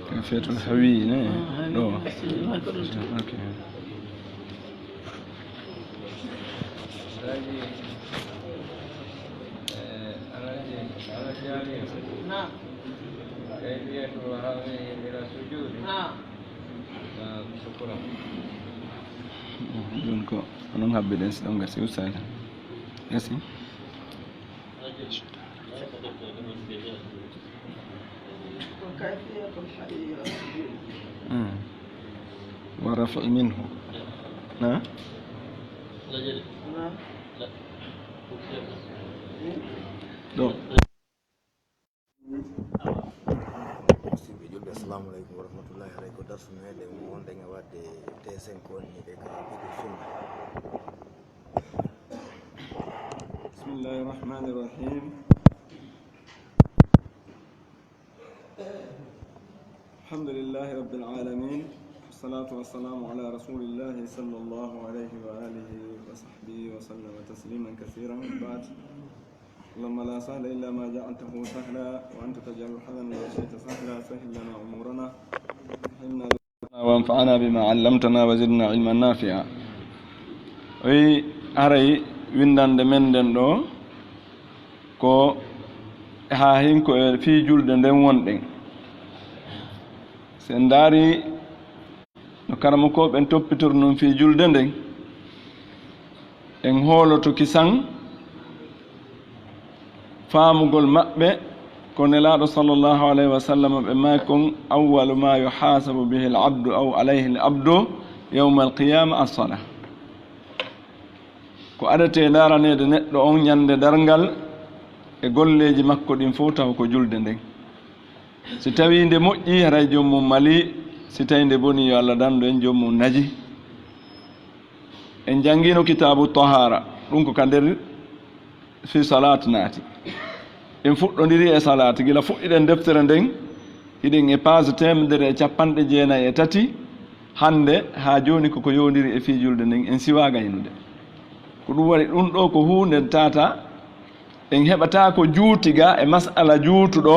كيفية الحوي نو اوكي نعم كيفية هذه إلى السجود نعم شكرا دونك أنا هبي دنس دونك سيو سايل يسي وكيفية الحي ورفع منه نعم لا جد نعم لا دو Assalamu alaikum warahmatullahi wabarakatuh. Darsu meɗen mo wonde e wadde T5 woni e kala sunna. Bismillahir Rahmanir Rahim. Alhamdulillahi Rabbil Alamin. Wassalatu wassalamu ala Rasulillahi sallallahu alayhi wa alihi wa sahbihi wa sallama tasliman kathiran. Ba'd. اللهم لا سهل إلا ما جعلته سهلا وأنت تجعل الحزن إذا شئت سهلا سهل لنا أمورنا وانفعنا بما علمتنا وزدنا علما نافعا وي أري ويندان من دو كو ها هينكو في جولد ندن وندن سنداري نكرمكو بن توبيتور نون في جولد ندن en holoto kisan faamugol maɓɓe ko nelaaɗo sallllahu alayhi wa sallam ɓe may kon awwalu ma yuhasabu bihi l abdu aw alayhi l abdu yawma alqiyama assala ko adate laranede neɗɗo on ñande darngal e golleji makko ɗin fof taw ko julde nden si tawi nde moƴƴi haray jommum mali si tawi nde boni yo allah dandu en jommum naji en jangino kitabu tahara ɗum ko ka nder fi salat naati en fuɗɗodiri e salat gila fuɗɗiɗen deftere nden hiɗen e page 193 hande ha joni koko yondiri e fiijulde nden en siwa gaynude ko ɗum waɗi ɗum ɗo ko hunde tata en heɓata ko juutiga e masala juutuɗo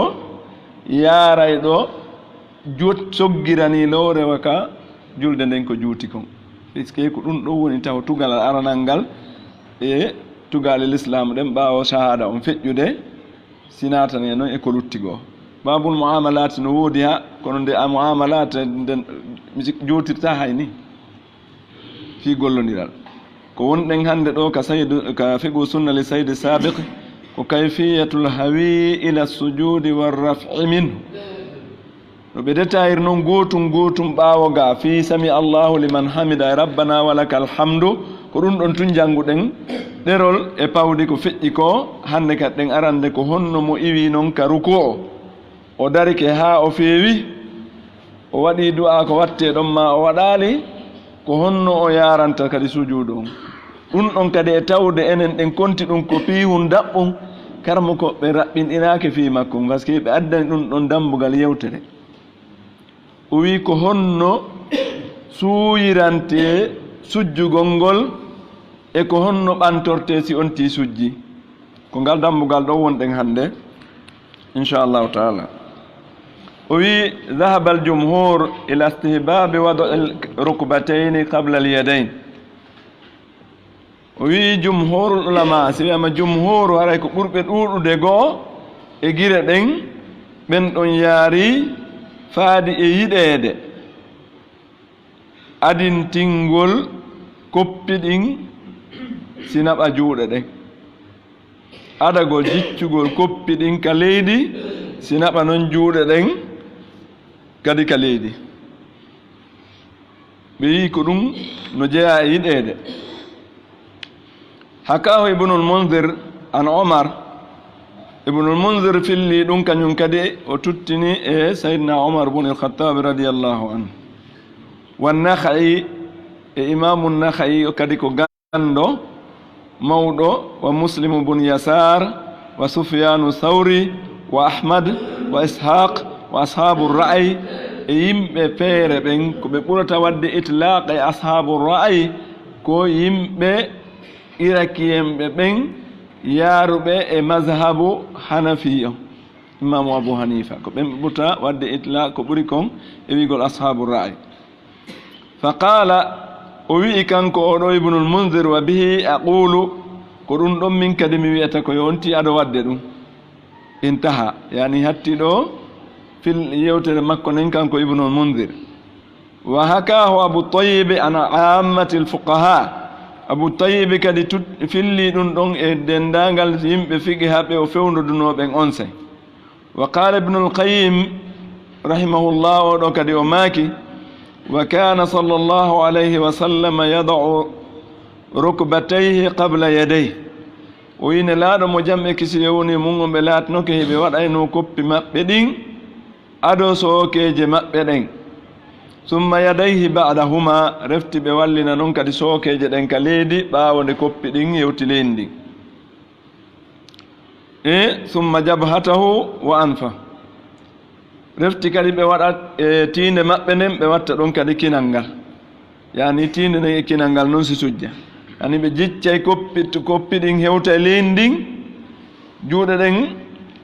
yaray ɗo soggirani lowrewa ka julde nden ko juuti kon puisque ko ɗum ɗo woni taw tugal aranal ngal e tugale l'islam ɗen ɓawo shahada on feƴƴude sinatane noon e ko luttigoo babul muamalati no woodi ha kono nde a muamalate nden juutirta hayni fi gollodiral ko wonɗen hande ɗo ka figu sunna li saydi sabiq ko kayfiyatul hawi ila sujudi warraf'i minhu no ɓe detayir noon gotum ɓaawo ga fi sami allahu liman hamida e rabbana walaka alhamdu ko ɗum ɗon tun jannguɗen ɗerol e pawdi ko feƴƴi ko hannde kat ɗen arande ko honno mo iwi noon ka ruku o darike haa o feewi o waɗi du'a ko watte ɗon ma o waɗaali ko honno o yaranta kadi sujuudu on ɗum ɗon kadi e tawde enen ɗen konti ɗum ko piihun daɓɓum karmo ko ɓe raɓɓinɗinaake fii makko par ce que ɓe addani ɗum ɗon dambugal yewtere o wi ko honno suuyirante sujjugol ngol e ko honno ɓantorte si on ti sujji ko ngal dambugal ɗo wonɗen hannde inchallahu taala o wi dhahaba al jumhur ila istihbabi wado al rukbatayni qabla al yadayn o wi jumhurul ulama si wiyama jumhuru haray ko ɓurɓe ɗuuɗude goo e gire ɗen ɓen ɗon yaari faadi e yiɗeede adintingol koppi ɗin sinaɓa juuɗe ɗen adagol jiccugol koppi ɗin ka leydi sinaɓa noon juuɗe ɗen kadi ka leydi ɓe yi ko ɗum no jeeya e yiɗeede hakahu ibnul mundir an omar ibnul mundir filli ɗum kañum kadi o tuttini e saydna omar bun alkhatabi radiallahu anhu wannakhayi e imamu nakhayi kadi ko ganndo mawɗo wa muslimu bun yasar wa sufyanu thawri wa ahmad wa ishaq wa ashabu ra'yi e yimɓe feere ɓen ko ɓe ɓurata wadde itlaq e ashabu ra'yi ko yimɓe irakiyemɓe ɓen yaaruɓe e mazhabu hanafiya imam Abu Hanifa ko ɓen ɓurta wadde itla ko ɓuri kon e wigol ashabu ra'i fa qala o wi'i kanko oɗo ibnul munzir wa bihi aqulu ko ɗum ɗon min kadi mi wiyata ko yonti aɗa wadde ɗum intaha yani hatti ɗo fil yewtere makko nen kanko ibnul munzir wa hakahu abu tayyib an ammati alfuqaha abu tayyib kadi filli ɗum ɗon e dendagal yimɓe figi haɓe o fewndodunoɓen on se wa qala ibnul qayyim rahimahullah oɗo kadi o maaki wa kana sallallahu alayhi wa sallam yada'u rukbatayhi qabla yadayhi o yine laaɗo mo jamɓe kisi yewni mum ɓe laatnoke heɓe waɗayno koppi maɓɓe ɗin ado sookeje maɓɓe ɗen summa yadayhi ba'dahuma refti ɓe wallina noon kadi sookeje ɗen ka leydi ɓaawo nde koppi ɗin yewti leydi ndin e summa jabhatahu wa anfa refti kadi ɓe waɗat e tiinde maɓɓe nden ɓe watta ɗon kadi kinal ngal yani tiinde nden e kinal ngal noon si sujja yani ɓe jiccay koppi ɗin hewta e leydi ndin juuɗe ɗen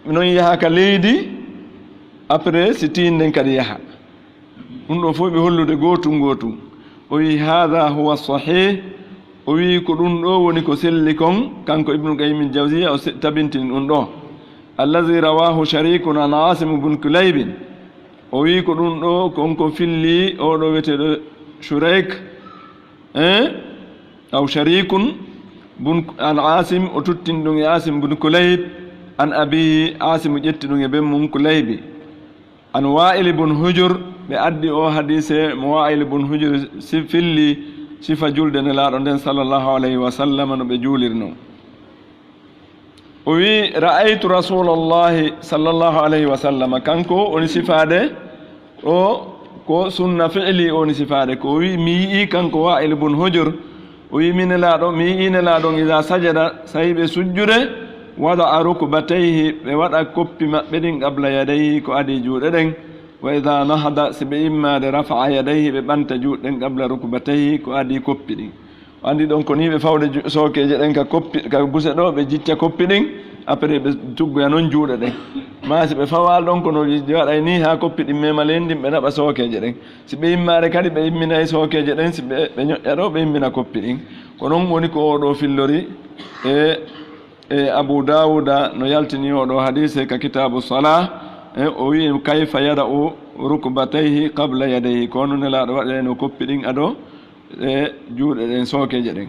noon yaha ka leydi après si tiinde nden kadi yaha ɗum ɗo fof ɓe hollude gootum gootum o wi hada huwa sahih o wi ko ɗum ɗo woni ko selli kon kanko ibnu qayyim jawziya o tabintini ɗum ɗo allazi rawahu sharikun an asim bun kulaybin o wi ko ɗum ɗo konko filli oɗo weteɗo shurayk aw sharikun bun an asim o tuttini ɗum e asim bun kulayb an abihi asim ƴetti ɗum e ben mum kulaybi an wa'il bun hujur ɓe addi o hadise mo wa'il bun hujur si filli sifa julde ne laaɗo nden sallllahu alayhi wa sallam no ɓe juulirno o wi ra'aytu rasulallahi sallllahu alayhi wa sallam kanko oni sifade o ko sunna fi'li oni sifade ko wi mi yi'i kanko wa'il bun hujur o wi mi yi'ine laaɗon ida sajada sahiɓe sujjude wada'a rukbatayhi ɓe waɗa koppi maɓɓe ɗin qabla yadayhi ko adi juuɗe ɗen wa ida nahada si ɓe immade rafa'a yadayhi ɓe ɓanta juuɗe ɗen qabla rukbatayhi ko adi koppi ɗin o andi ɗon ko ni ɓe fawde sookeje ɗen ka guse ɗo ɓe jicca koppi ɗin après ɓe tuggoya noon juuɗe ɗen ma si ɓe fawal ɗon kono waɗay ni ha koppi ɗin mema leydi ɓe naɓa sookeje ɗen si ɓe immade kadi ɓe imminayi sookeje ɗen si ɓe ñoƴƴa ɗo ɓe immina koppi ɗin ko noon woni ko oɗo fillori e abu dawuda no yaltini oɗo hadise ka kitabu salah o wi kayfa yada'u rukbatayhi qabla yadayhi kono nelaɗo waɗeno koppi ɗin aɗo e juuɗe ɗen sookeje ɗen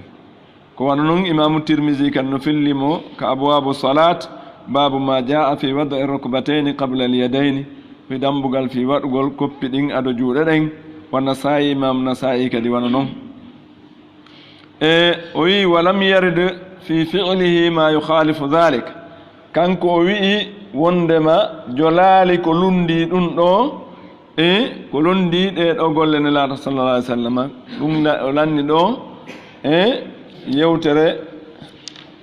ko wana noon imamu tirmisi kan no fillimo ka abwabu salat babu ma jaa fi wada'i rukbatayni qabla alyadayni fi dambugal fi waɗugol koppi ɗin aɗo juuɗe ɗen wana sayi imam nasa'i kadi wana noon e o wi walam yarid fi fi'lihi ma yukhalifu dhalik kanko o wi'i wondema jolaali ko lundi ɗum ɗo ko lundi ɗe ɗo golle nelaaɗo sallallah alih w sallam ɗum o lanni ɗo yewtere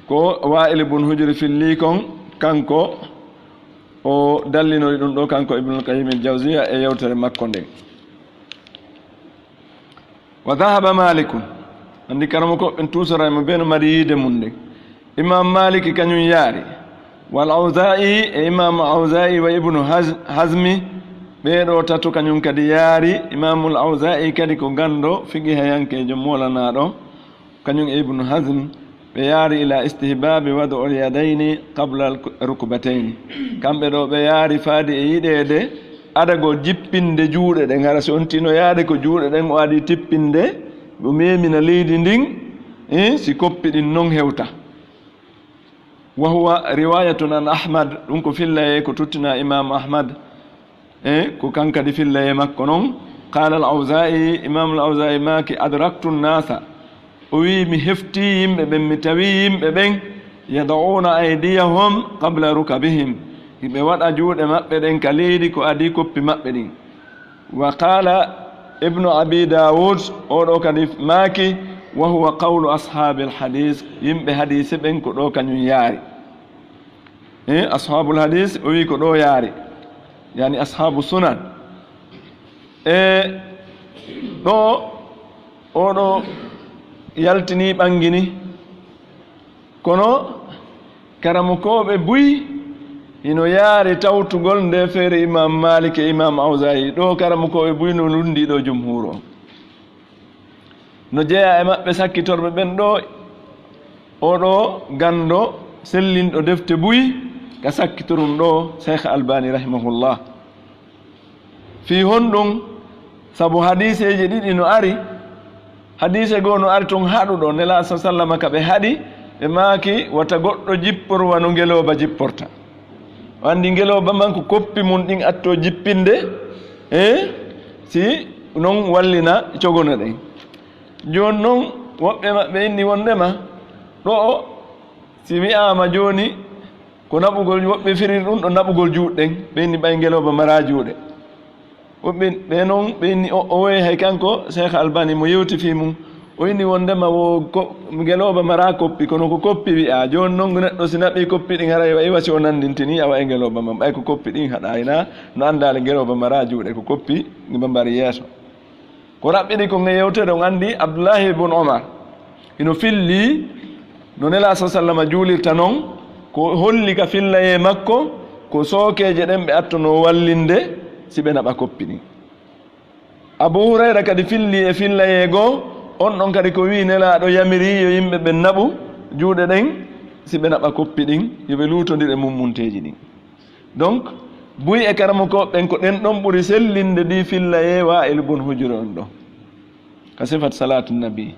ko wa'il bun hujri filli kon kanko o dallinoyi ɗum ɗo kanko ibnul qayyim al jawziya e yewtere makko nden wa dhahaba malikun andi karamo ko ɓen tusoraymo ɓe no mari yiide mum nden imam maliki kañum yaari wal awza'i e imam awza'i wa ibnu hazmi ɓeɗo tato kañum kadi yaari imamul awza'i kadi ko gando figi hayankejo molanaɗo kañum e ibnu hazm ɓe yaari ila istihbabi wadu ol yadayni qabla rukbatayni kamɓe ɗo ɓe yaari faadi e yiɗede adago jippinde juuɗe ɗen hara so on tino yaade ko juuɗe ɗen o adi tippinde o memina leydi ndin si koppi ɗin noon hewta wa huwa riwayatun an ahmad ɗum ko fillaye ko tuttina imam ahmad ko kankadi fillaye makko noon qala al awza'i imam al awza'i maki adraktu nnasa o wi mi hefti yimɓe ɓen mi tawi yimɓe ɓen yada'una aydiyahum qabla rukabihim ɓe waɗa juuɗe maɓɓe ɗen ka leydi ko adi koppi maɓɓe ɗin wa qala ibnu abi daoud oɗo kadi maaki wa huwa qawlu ashabi alhadis yimɓe hadise ɓen ko ɗo kañum yaari ashabul hadis o wi ko ɗo yaari yani ashabu sunan ɗo oɗo yaltini ɓangini kono karamo koɓe buyi hino yaari tawtugol nde feere imam malik e imam awzayi ɗo karamu ko ɓe buyno lundiɗo jumhur o no jeeya e maɓɓe sakkitorɓe ɓen ɗo oɗo gando sellinɗo defte buyi ka sakkitorum ɗo cheikh albani rahimahullah fi honɗum sabu hadiseji ɗiɗi no ari hadise goo no ari toon haɗuɗo nela sa sallama ka ɓe haɗi ɓe maaki wata goɗɗo jipporwa no ngeloba jipporta andi ngeloba man ko koppi mum ɗin atto jippinde si noon wallina cogono ɗen joni noon woɓɓe maɓɓe inni wondema ɗo si wiyama joni ko naɓugol woɓɓe firir ɗum ɗo naɓugol juuɗɗen ɓe inni ɓay ngeloba mara juuɗe woɓɓe ɓe noon ɓe inni o woyi hay kanko cheikh albani mo yewtifi mum o inni wondema wo ngeloba mara koppi kono ko koppi wiya joni noon neɗɗo si naɓi koppi ɗin hara iwa si o nandintini awa e ngeloba mam ɓay ko koppi ɗin haɗayna no andale ngeloba mara juuɗe ko koppi mbari yeeso ko raɓɓiɗi ko yewtere on andi abdoullahi ibn omar ino filli no nela sa sallama juulirta noon ko holli ka fillaye makko ko sookeje ɗen ɓe attono wallinde si ɓe naɓa koppi ɗin abou hurayra kadi filli e fillaye goo on ɗon kadi ko wi nelaɗo yamiri yo yimɓe ɓe naɓu juuɗe ɗen si ɓe naɓa koppi ɗin yoɓe luutodire mummunteji ɗin donc buy e karamo ko ɓen ko ɗen ɗon ɓuri sellinde ɗi fillaye wa el bon hujure on ɗo ka sifat salatu nabi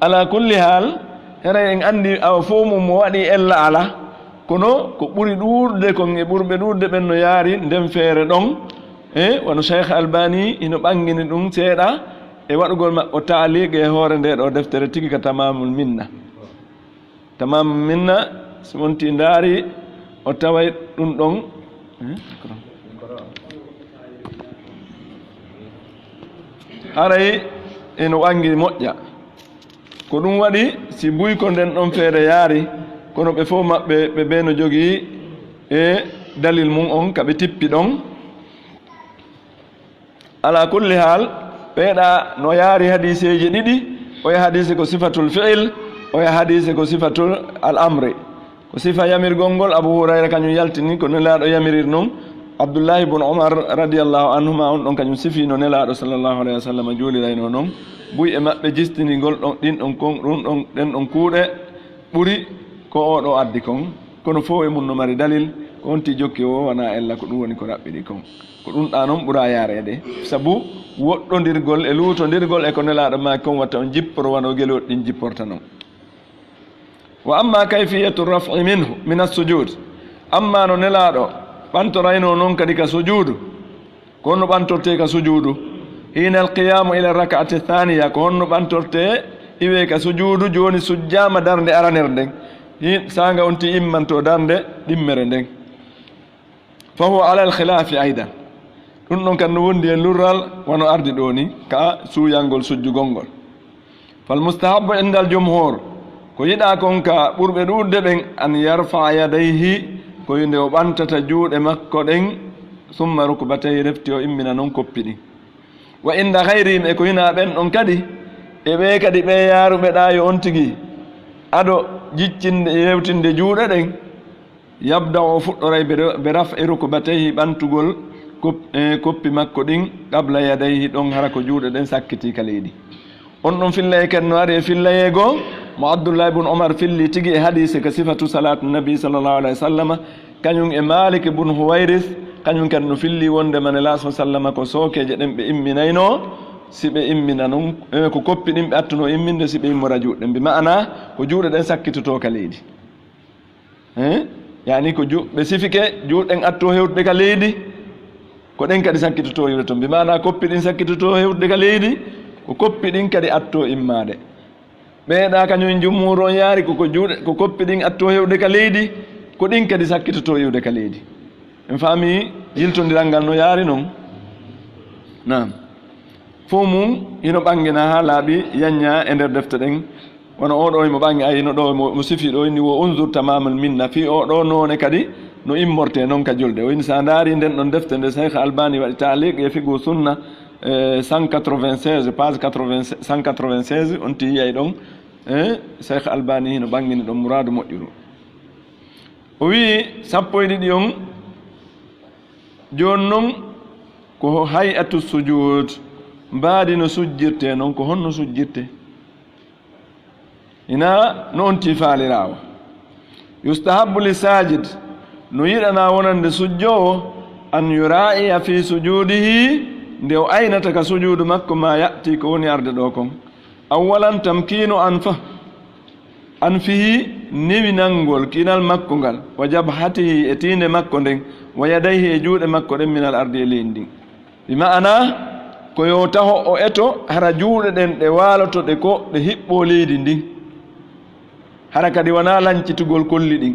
ala kulli hal hera en andi awa fo mum mo waɗi ella ala kono ko ɓuri ɗurde kon e ɓurɓe ɗurde ɓen no yaari nden feere ɗon wono cheikh albani ino ɓangini ɗum seeɗa e waɗugol o taaliq e hoore nde ɗo deftere tigi ka tamamul minna so wonti ndaari o taway ɗum ɗon haray eno ɓangi moƴƴa ko ɗum waɗi si buy ko nden ɗon feere yaari kono ɓe fof maɓɓe ɓe ɓe no jogii e dalil mum on ka ɓe tippi ɗon ala kulli hal ɓeeɗa no yaari hadiseji ɗiɗi oya hadise ko sifatul fi'il oya hadise ko sifatul al amri ko sifa yamirgol ngol abou hurayra kañum yaltini ko nelaɗo yamirir noon abdoullahi ibn omar radiallahu anhuma on ɗon kañum sifi no nelaɗo sallllahu alayhi wa sallam juulirayno noon buy e maɓɓe jistinigol ɗon ɗin ɗon kon ɗum ɗon ɗen ɗon kuuɗe ɓuri ko oɗo addi kon kono fof e mum no mari dalil ko onti jokki o wona ella ko ɗum woni ko raɓɓiɗi kon ko ɗum ɗa noon ɓuura yarede sabu woɗɗodirgol e luutodirgol e ko nelaɗo ma kon watta on jipporo wano gueloɗi ɗin jipporta noon wa amma kayfiyatu raf'i minhu min assujud amma no nelaɗo ɓantorayno noon kadi ka sujudu ko honno ɓantorte ka sujudu hina alqiyamu ila rak'ati thaniya ko honno ɓantorte iwe ka sujudu joni sujjama darde aranere nden sanga onti immanto darde ɗimmere nden fa huwa ala alkhilafi aidan ɗum ɗon kan no wondi e lurral wono ardi ɗo ni ka suuyalngol sujjugol ngol fal mustahabu indal jumhur ko yiɗa kon ka ɓurɓe ɗuɗde ɓen an yarfa yadayhi ko nde o ɓantata juuɗe makko ɗen summa rukbatayhi refti o immina noon koppi ɗin wa inda hayrihim e ko hina ɓen ɗon kadi e ɓe kadi ɓe yaaruɓe ɗa yo on tigi aɗo jiccinde yewtinde juuɗe ɗen yabda o fuɗɗoray ɓe raf'i rukbatayhi ɓantugol koppi makko ɗin qabla yadayhi ɗon hara ko juuɗe ɗen sakkiti ka leydi on ɗon fillaye kadi no ari e fillaye goo mo abdoullah ibn omar filli tigi e hadise ka sifatu salatu nabi sallllahu alayhi wa sallam kañum e malik ibn huwayris kañum kadi no filli wondema ne laa sallama ko sookeje ɗen ɓe imminayno si ɓe immina noon ko koppi ɗin ɓe attuno imminde si ɓe immora juuɗe ɗen mbi ma'ana ko juuɗe ɗen sakkitoto ka leydi yani ko ɓe sifike juuɗen atto hewtude ka leydi ko ɗen kadi sakkitoto hewde toon mbi ma'ana koppi ɗin sakkitoto hewtude ka leydi ko koppi ɗin kadi atto immade ɓeeɗa kañum jumhur on yaari koko juuɗe ko koppi ɗin atto hewde ka leydi ko ɗin kadi sakkitoto hewde ka leydi en faami yiltodiral ngal no yaari noon nam fof mum hino ɓangina ha laaɓi yañña e nder defte ɗen wono oɗo imo ɓangi ayino ɗo mo sifi ɗo inni wo unzur tamamal minna fi oɗo noone kadi no immorte noon ka julde o inni sa ndaari nden ɗon defte nde cheikh albani waɗi taliq e figu sunna 196 page 196 on ti yiyay ɗon cheikh albani hino ɓangini ɗon mouradu moƴƴuru o wi sappo e ɗiɗi on joni noon ko hay'atu sujud mbaadi no sujjirte noon ko honno sujjirte ina no on tifaalirawo yustahabu li sajid no yiɗana wonande sujjowo an yura'iya fi sujudihi nde o aynata ka sujudu makko ma ya'ti ko woni arde ɗo kon awwalan tamkinu an fihi niwinalngol kinal makko ngal wa jabhatihi e tinde makko nden wa yadayhi e juuɗe makko ɗen minal ardi e leydi ndin bi ma'ana ko yo taho o eto hara juuɗe ɗen ɗe waaloto ɗe ko ɗe hiɓɓo leydi ndin hara kadi wona lancitugol kolli ɗin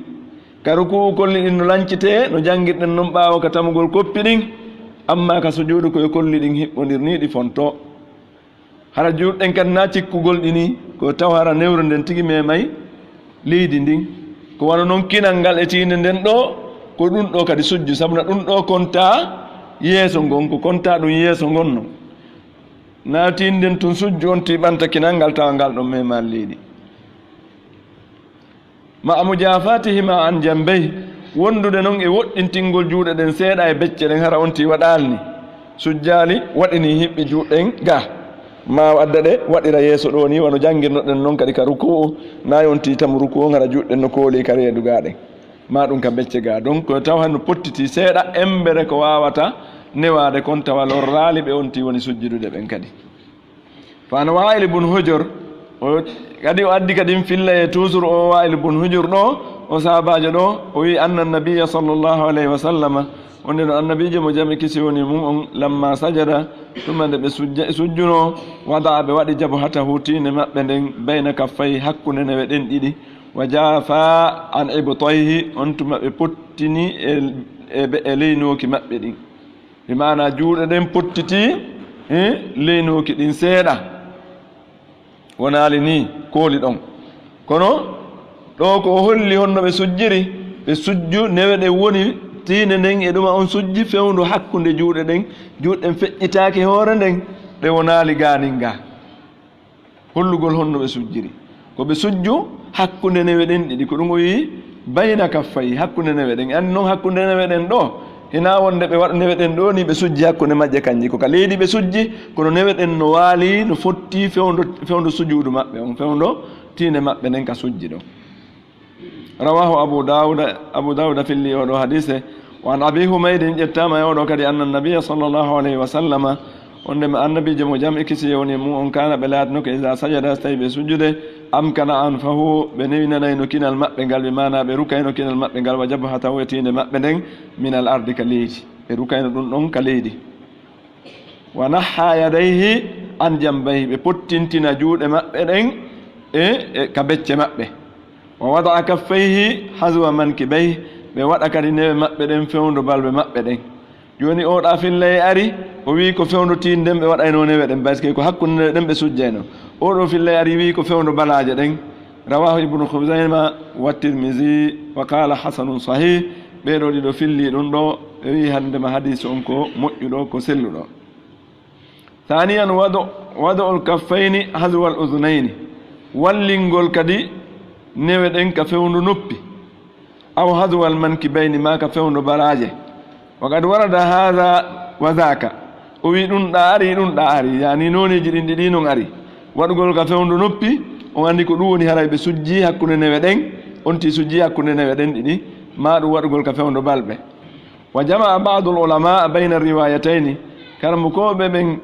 ka ruku'u kolli ɗin no lancite no janngirɗen noon ɓaawo ka tamugol koppi ɗin amma ka sujuudu koye kolli ɗin hiɓɓondir ni ɗi fonto hara juuɗɗen kadi na cikkugol ɗini ko taw hara newre nden tigi memay leydi ndin ko wano noon kinal ngal e tinde nden ɗo ko ɗum ɗo kadi sujju sabuna ɗum ɗo konta yeeso ngon ko konta ɗum yeeso ngon non na tinden tun sujju on tiɓanta kinal ngal tawa ngal ɗon memal leydi ma mujafatihima an jambey wondude noon e woɗɗintingol juuɗe ɗen seeɗa e becce ɗen hara on ti waɗalni sujjali waɗini hiɓɓi juuɗɗen ga ma adda ɗe waɗira yeeso ɗo ni wano janngirnoɗen noon kadi ka ruku'u nayi on ti tam ruku'u hara juuɗɗen no kooli ka reedugaɗen ma ɗum ka becce ga donc tawa no pottiti seeɗa embere ko wawata newade kon tawa lorraali ɓe on ti woni sujjudude ɓen kadi fa no Wa'il ibn Hujr kadi o addi kadi filla e toujours o Wa'il ibn Hujr ɗo o sahabajo ɗo o wi anna nabiya sallllahu alayhi wa sallama wonde no annabijo mo jami kisi woni mum on lamma sajada tuma nde ɓe sujjuno wada ɓe waɗi jabhatahu tinde maɓɓe nden bayna kaffay hakkunde newe ɗen ɗiɗi wa jafa an ibtayhi on tuma ɓe pottini e leynoki maɓɓe ɗin bi mana juuɗe ɗen pottiti leynoki ɗin seeɗa wonali ni kooli ɗon kono ɗo ko holli honno ɓe sujjiri ɓe sujju newe ɗen woni tinde nden e ɗuma on sujji fewndu hakkunde juuɗe ɗen juuɗɗen feƴƴitaki hoore nden ɗe wonali ganin ga hollugol honno ɓe sujjiri ko ɓe sujju hakkunde newe ɗen ɗiɗi ko ɗum o wi bayna kaffayi hakkunde newe ɗen andi noon hakkunde newe ɗen ɗo hina wonde ɓe waɗa newe ɗen ɗo ni ɓe sujji hakkunde majje kanji ko ka leydi ɓe sujji kono newe ɗen no waali no fotti fewndu sujuudu maɓɓe on fewndo tinde maɓɓe nden ka sujji ɗo rawahu abu dawuda filli oɗo hadise wa an abi humaydin ƴettama e oɗo kadi anna nabiya sallllahu alayhi wa sallama wondema annabijo mo jam e kisi yewni mum on kana ɓe laatino ko isa sajada so tawi ɓe sujjude amkana an fahu ɓe newinanayno kinal maɓɓe ngal ɓe mana ɓe rukayno kinal maɓɓe ngal wa jabhatahu e tinde maɓɓe nden minal ardi ka leydi ɓe rukayno ɗum ɗon ka leydi wa naha yadayhi an jambayhi ɓe pottintina juuɗe maɓɓe ɗen e ka becce maɓɓe wa wada'a kaffayhi haswa mankibayhi ɓe waɗa kadi newe maɓɓe ɗen fewndu balɓe maɓɓe ɗen joni oɗa fillaye ari o wi ko fewndu tinden ɓe waɗayno newe ɗen par ce que ko hakkude newe ɗen ɓe sujjayno oɗo fillaye ari wi ko fewndu balaje ɗen rawahu ibnu Khuzaima wa Tirmizi wa qala hasanun sahih ɓeɗo ɗiɗo filli ɗum ɗo ɓe wi handema hadise on ko moƴƴuɗo ko selluɗo thaniyan wado ol kaffayni haswa al udunayni wallingol kadi newe ɗen ka fewndu noppi aw haswa al mankibayni ma ka fewndu balaje wa qad warada hadha wa dhaka o wi ɗum ɗa ari yani noneji ɗin ɗiɗi non ari waɗugol ka fewndu noppi on andi ko ɗum woni haray ɓe sujji hakkunde newe ɗen on ti sujji hakkunde newe ɗen ɗiɗi ma ɗum waɗugol ka fewndu balɓe wa jamaa ba'du al ulama bayna riwayatayni karamo koɓe ɓen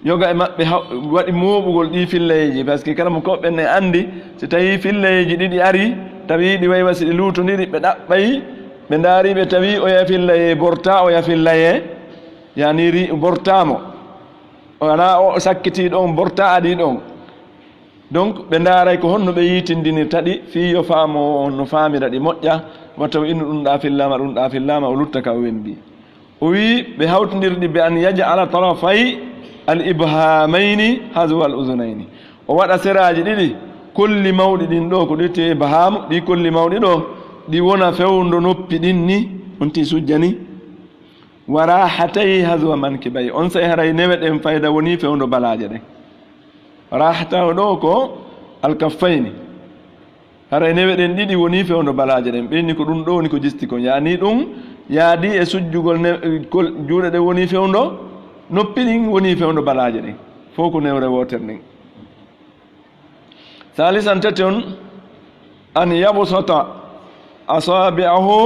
yoga e maɓɓe waɗi moɓugol ɗi fillayeji par ce que kala mo koɓɓen ne andi so tawi fillayeji ɗiɗi ari tawi ɗi waywa si ɗi lutodiri ɓe ɗaɓɓayi ɓe daari ɓe tawi o yafillaye borta o yafillaye yani bortamo wona o sakkitiɗo on borta aɗi ɗon donc ɓe daaray ko honno ɓe yitindinirta ɗi fi yo faamo on no famira ɗi moƴƴa watta innu ɗum ɗa fillama o lutta ka o wembi o wi ɓe hawtodirɗi be an yaj'ala tarafay al ibhamayni haswa al udunayni o waɗa seraji ɗiɗi kolli mawɗi ɗin ɗo ko ɗitte ibhamu ɗi kolli mawɗi ɗo ɗi wona fewndo noppi ɗin ni on ti sujjani wa rahatay haswa mankibayi on say haray newe ɗen fayda woni fewndo balaje ɗen rahata ɗo ko alkaffayni hara newe den didi woni fewndo balaaje den be ni ko dum do ni ko jisti ko yani dum yaadi e sujjugol ne kol juude de woni fewndo noppi din woni fewndo balaaje den foko newre woter nin salisan taton an yabsata asabi'ahu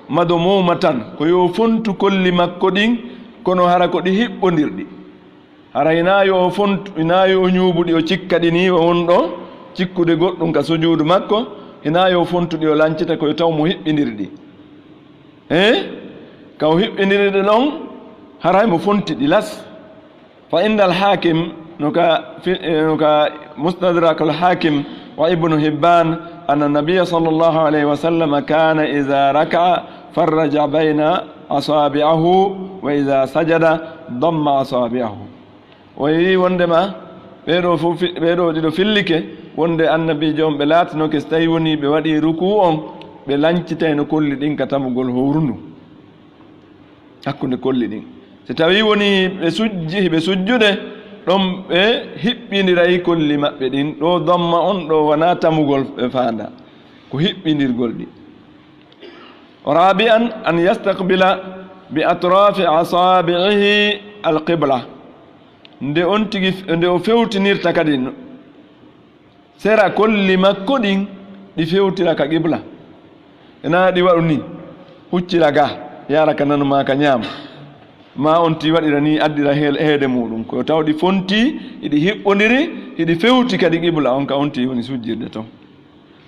madmumatan ko yo fontu kolli makko din kono hara ko di hibbondirdi hara ina yo fontu ina yo nyubudi o cikkadi ni wondo cikkude goddum ka sujudu makko ina yo fontu di o lancita ko taw mo hibbindirdi ka o hibbindirdi don hara mo fonti di las fa indal hakim nuka mustadrak al hakim wa ibn hibban anna nabiy sallallahu alayhi wa sallam kana idha raka'a farraja bayna asabi'ahu wa idha sajada damma asabi'ahu wa yi wondema bedo dido fillike wonde annabi jom be latino ke stay woni be wadi ruku on be lancitayno kolli din katamugol howrundu hakkunde kolli din so tawi woni be sujjude ɗon ɓe hiɓɓiniray kolli maɓɓe ɗin ɗo damma on ɗo wona tamugol ɓe faanda ko hiɓɓinirgol ɗi rabi'an an yastaqbila bi atrafi asabi'ihi alqibla nde on tigi nde o fewtinirta kadi sera kolli makko ɗin ɗi fewtira ka qibla ena ɗi waɗu ni huccira ga yara ka nanuma ka ñaama ma on ti waɗira ni addira heede muɗum ko tawɗi fonti iɗi hiɓɓodiri iɗi fewti kadi qibla on ka on ti woni sujjirde ton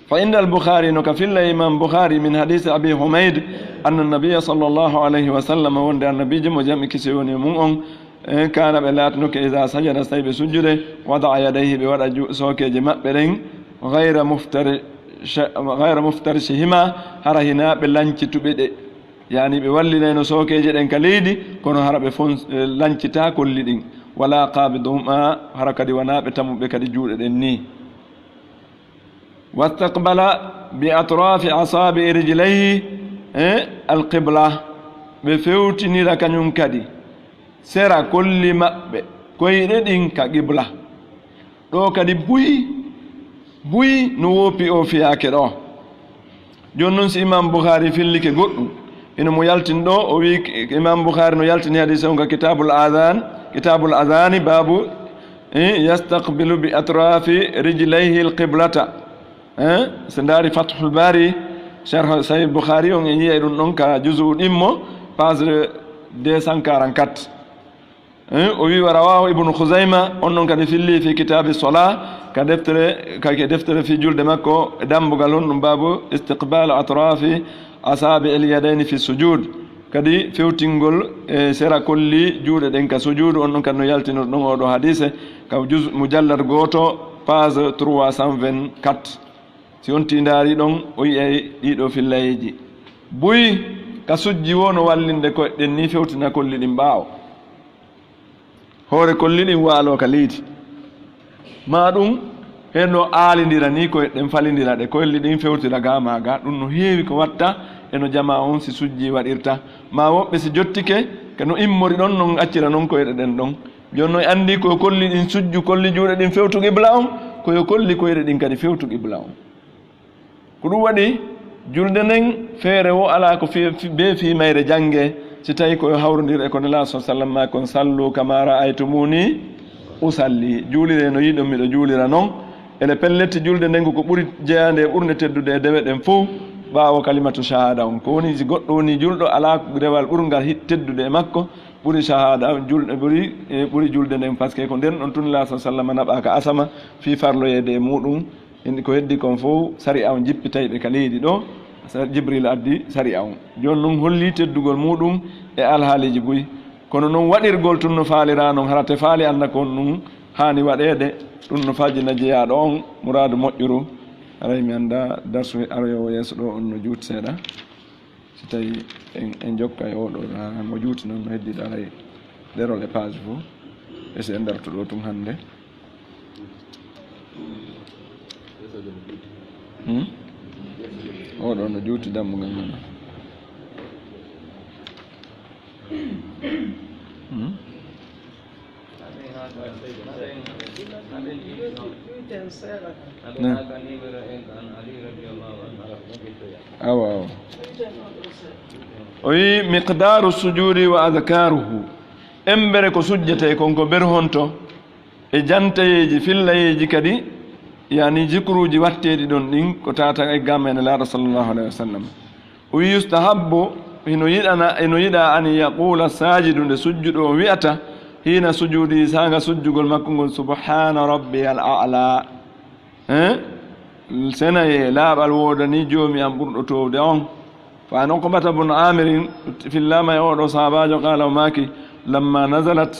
fa inda al-bukhari no ka filla imam bukhari min hadith abi humayd anna nabiyya sallallahu alayhi wa sallam wonde annabijo mo jami kisi woni mum on kana ɓe laatano ke ida sajada so tawi ɓe sujjude wada yadayhi ɓe waɗa sokeje maɓɓe ɗen gayra muftarishihima hara hina ɓe lancituɓe ɗe yani ɓe wallinayno sokeje ɗen ka leydi kono hara ɓe lancita kolli ɗin wala qabiduma hara kadi wona ɓe tamuɓe kadi juuɗe ɗen ni wastaqbala bi atrafi asabi rijlayhi alqibla ɓe fewtinira kañum kadi sera kolli maɓɓe koyɗe ɗin ka qibla ɗo kadi buyi no woopi o fiyake ɗo joni noon si imam bouhari fillike goɗɗum ino mo yaltin ɗo o wi imam bouhari no yaltini hadis on ka kitabul adani babu yastaqbilu bi atrafi rijlayhi alqiblata so ndaari fathul bari sharh sahih bouhari on e yiya ɗum ɗon ka juzu ɗimmo page 244 o wi wa rawahu ibnu khuzaima on ɗon kadi filli fi kitabi sola ka deftere fi julde makko dambugal on ɗum babu istiqbal atrafi asabi el yadayni fi sujud kadi fewtingol e sera kolli juuɗe ɗen ka sujudu on ɗon kadi no yaltinor ɗon oɗo hadise ka jus mujallat goto page 324 si on ti ndaari ɗon o yiyay ɗiɗo fillayiji buyi ka sujji wo no wallinde koyeɗen ni fewtina kolli ɗin ɓaawo hoore kolli ɗin waalo ka leydi ma ɗum hen no aalidira ni koyeɗen falidira ɗe kolli ɗin fewtira ga maga ɗum no heewi ko watta eno jama on si sujji waɗirta ma woɓɓe si jottike ke no immori ɗon non accira noon koyeɗe ɗen ɗon joni noon andi koye kolli ɗin sujju kolli juuɗe ɗin fewtu qibla on koye kolli koyeɗe ɗin kadi fewtu qibla on ko ɗum waɗi julde nden feere wo ala ko be fimayre jangge si tawi koye hawrodir e kono la sa sallam ma kon sallu kama ra'aytumuni usalli juulire no yiɗon miɗo juulira noon ele pellette julde nden ko ɓuri jeyande e ɓurde teddude e dewe ɗen fof ɓaawo kalimatu shahada on ko woni si goɗɗo woni julɗo ala rewal ɓurgal teddude e makko ɓuri shahada julɗe ɓuri julde nden par ce que ko nden ɗon tun la sa sallam naɓaka asama fi farloyede e muɗum ko heddi kon fof sari a on jippitayɓe ka leydi ɗo jibril addi sari a on joni noon holli teddugol muɗum e alhaaliji boyi kono noon waɗirgol tun no faalira noon harate faali anda kon ɗum hani waɗede ɗum no fajina jeeyaɗo on mouradu moƴƴuru aray mi anda darsu aroyowo yeeso ɗo on no juuti seeɗa si tawi en jokka e oɗo mo juuti noon no heddiɗo aray ɗerol e page fof e si en darto ɗo tun hannde oɗo no juuti dammugal mana أو وي مقدار السجود وأذكاره إمبرك سجته كونكو برهونتو إجانتي في الليل كدي يعني ذكروا جواتي دون دين كتاتا إقامة الله صلى الله عليه وسلم ويستحب إنه يدعى أن يقول الساجد سجد ويأتا هنا سجودي ساغا سجد المكون سبحان ربي الأعلى السنة لا بالودني جومي أمبر دون فعن عقبة بن عامر في الله ما يقول صحابه قال ماكي لما نزلت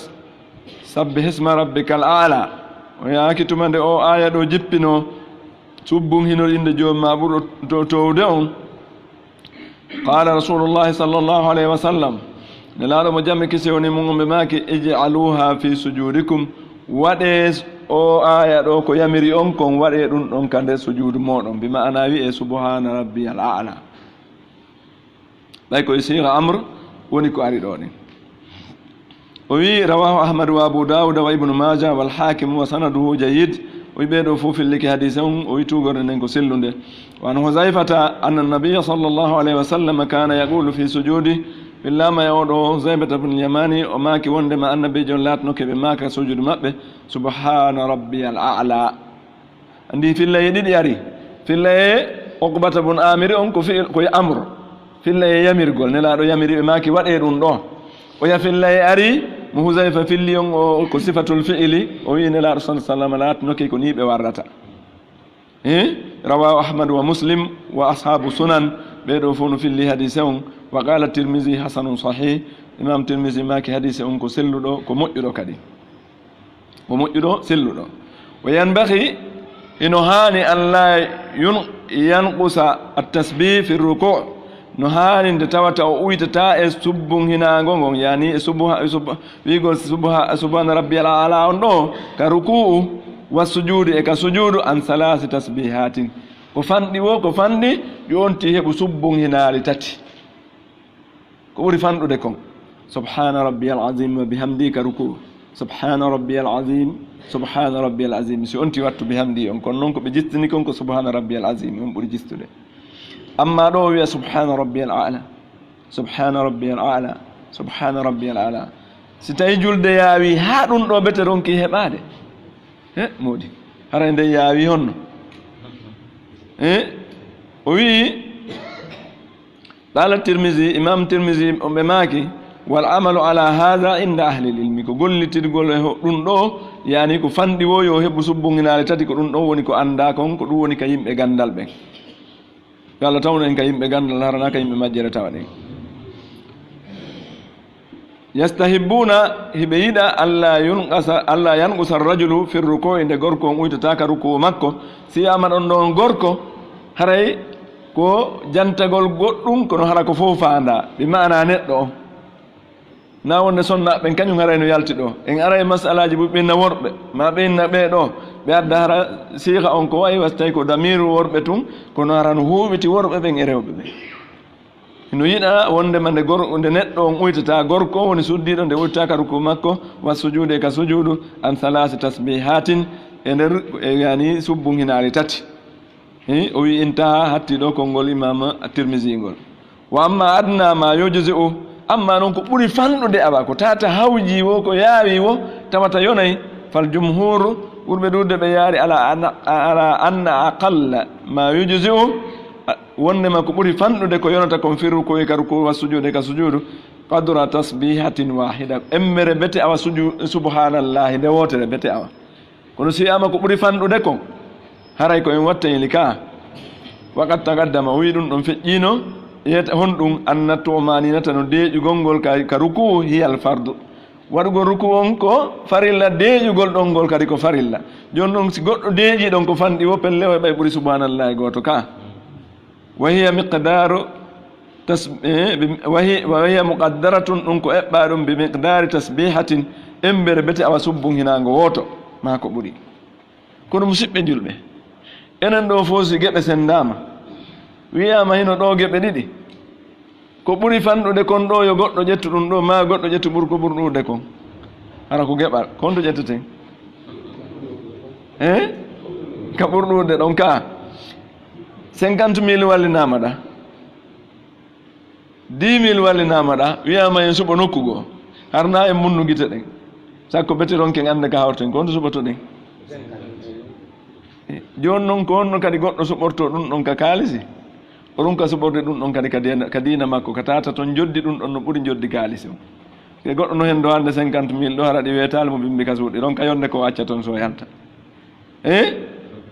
سبح اسم ربك الأعلى وياكي تمند أو آية دو جبنو سبون هنو إند جوم ما أمبر دون قال رسول الله صلى الله عليه وسلم نلارو مجمع كسيوني مونغم بماكي اجعلوها في سجودكم وديس او آية دو كو يمري أنكم وديدون أنكم دي سجود مونغم بما أنا وي سبحان ربي الأعلى لايكو يسير أمر ونكو أريدوني وي رواه أحمد وأبو داود وابن ماجه والحاكم وسنده جيد ويبيدو فوفي لك حديثهم ويتوغر ننكو سلون دي وعن حذيفة أن النبي صلى الله عليه وسلم كان يقول في سجوده بالله ما يودو زيبة بن اليماني وماكي وندما النبي جلات نكي بماك سجود مبه سبحان ربي الأعلى عندي في الله يدي ياري في الله عقبة بن آمر أنكو في كوي أمر في الله يمير قول نلا يمير بماكي وإيرون دو ويا في الله أري مهزيفة في اليوم كصفة الفعل وين لا رسول صلى الله عليه وسلم نكي كنيب وارتا رواه أحمد ومسلم وأصحاب سنن بيدوفون في اللي حديثهم وقال الترمذي حسن صحيح إمام الترمذي ماكي حديث أنكو سلو كمؤيدو كدي ومؤيدو سلو وينبغي إنه هاني أن لا ينقص التسبيح في الركوع نهاني نتوات أو ويتتا سبون هنا غونغون يعني سبحان ربي الأعلى أنه كركوع والسجود كسجود عن ثلاث تسبيحات كفاندي يونتي هبو سبون هنا لتاتي كوري فاندو دكم سبحان ربي العظيم وبحمدي كركوع سبحان ربي العظيم سبحان ربي العظيم سيونتي واتو بحمدي أنكم نونكو بجستني كونكو سبحان ربي العظيم ينبو جستو دي أما روي سبحان ربي الأعلى سبحان ربي الأعلى سبحان ربي الأعلى ستايجول دياوي هادون دو بترون كي هباده مودي هرين دياوي هون وي قال الترمذي إمام الترمذي بماكي والعمل على هذا عند أهل العلم كقول لي تقول دو يعني كفاندي وو يهب سبونغنا لتاتي كدو وني كو أندا كون كدو وني كيم بغاندال بك قال تاون ان كيم بغاندال هرنا كيم ماجره تاوني يستحبون هبيدا ألا ينقص الرجل في الركوع عند غوركو ويتتاك ركوع مكو سيما دون غوركو هراي ko jantagol goddum kono hara ko fof faanda bi maana neddo na wonde sonna ben kanyum haray no yalti do en aray masalaji bu be na worbe ma be na be do be adda hara siga on ko way wastay ko damiru worbe tum kono hara no huwiti worbe ben e rewbe be no yida wonde mande gor onde neddo on uytata gorko woni suddido nde uytata ko makko wa sujude ka sujudu an thalath tasbihatin ender yani subbun hinari tati o wi intaha hatti ɗo konngol imama at-Tirmidhi ngol wa amma adna ma yujzi'u amma non ko ɓuri fanɗude awa ko tata hawji wo ko yaawi wo tawata yonayi fal jumhur ɓurɓe ɗuɗde ɓe yaari ala anna aqalla ma yujzi'u wondema ko ɓuri fanɗude ko yonata kon firru koye karu ko wa sujude ka sujudu qadra tasbihatin wahida emmere bete awa subhanallahi nde wotere bete awa kono si ama ko ɓuri fanɗude kon haray ko en wattani lika waqat taqaddama wi dum don fejjino yeta honɗum annatto maninata no deejugol ngol ka ruku hiyal fardu waɗugol ruku on ko farilla deejugol ɗon ngol kadi ko farilla jon ɗum si goɗɗo deeji ɗon ko fanɗi wo pelle o ɓay ɓuri subhanallahi goto ka wa hiya miqdaru wa hiya muqaddaratun ɗum ko eɓɓa ɗum bi miqdari tasbihatin embere bete awa subbun hinago woto ma ko ɓuri kono musidɓe julɓe enen ɗo fof si geɓe sendama wiyama hino ɗo geɓe ɗiɗi ko ɓuri fanɗude kon ɗo yo goɗɗo ƴettu ɗum ɗo ma goɗɗo ƴettu ɓurko ɓurɗude kon hara ko geɓal konto ƴetteten ka ɓurɗude ɗon ka 50.000 wallinama ɗa 10.000 wallinama ɗa wiyama en suɓo nokku goo harna en munnu guite ɗen sakko bete ɗon ken ande ka hawrten konto suɓoto ɗen joni noon ko honno kadi goɗɗo suɓorto ɗum ɗon ka kaalisi o ɗum ka suɓorde ɗum ɗon kadi ka dina makko ka tata toon joddi ɗum ɗon no ɓuuri joddi kaalisi o e goɗɗo no hen ɗo hande 50.000 ɗo hara ɗi weetali mo bimbi ka suuɗi ɗon ka yonde ko acca toon so yalta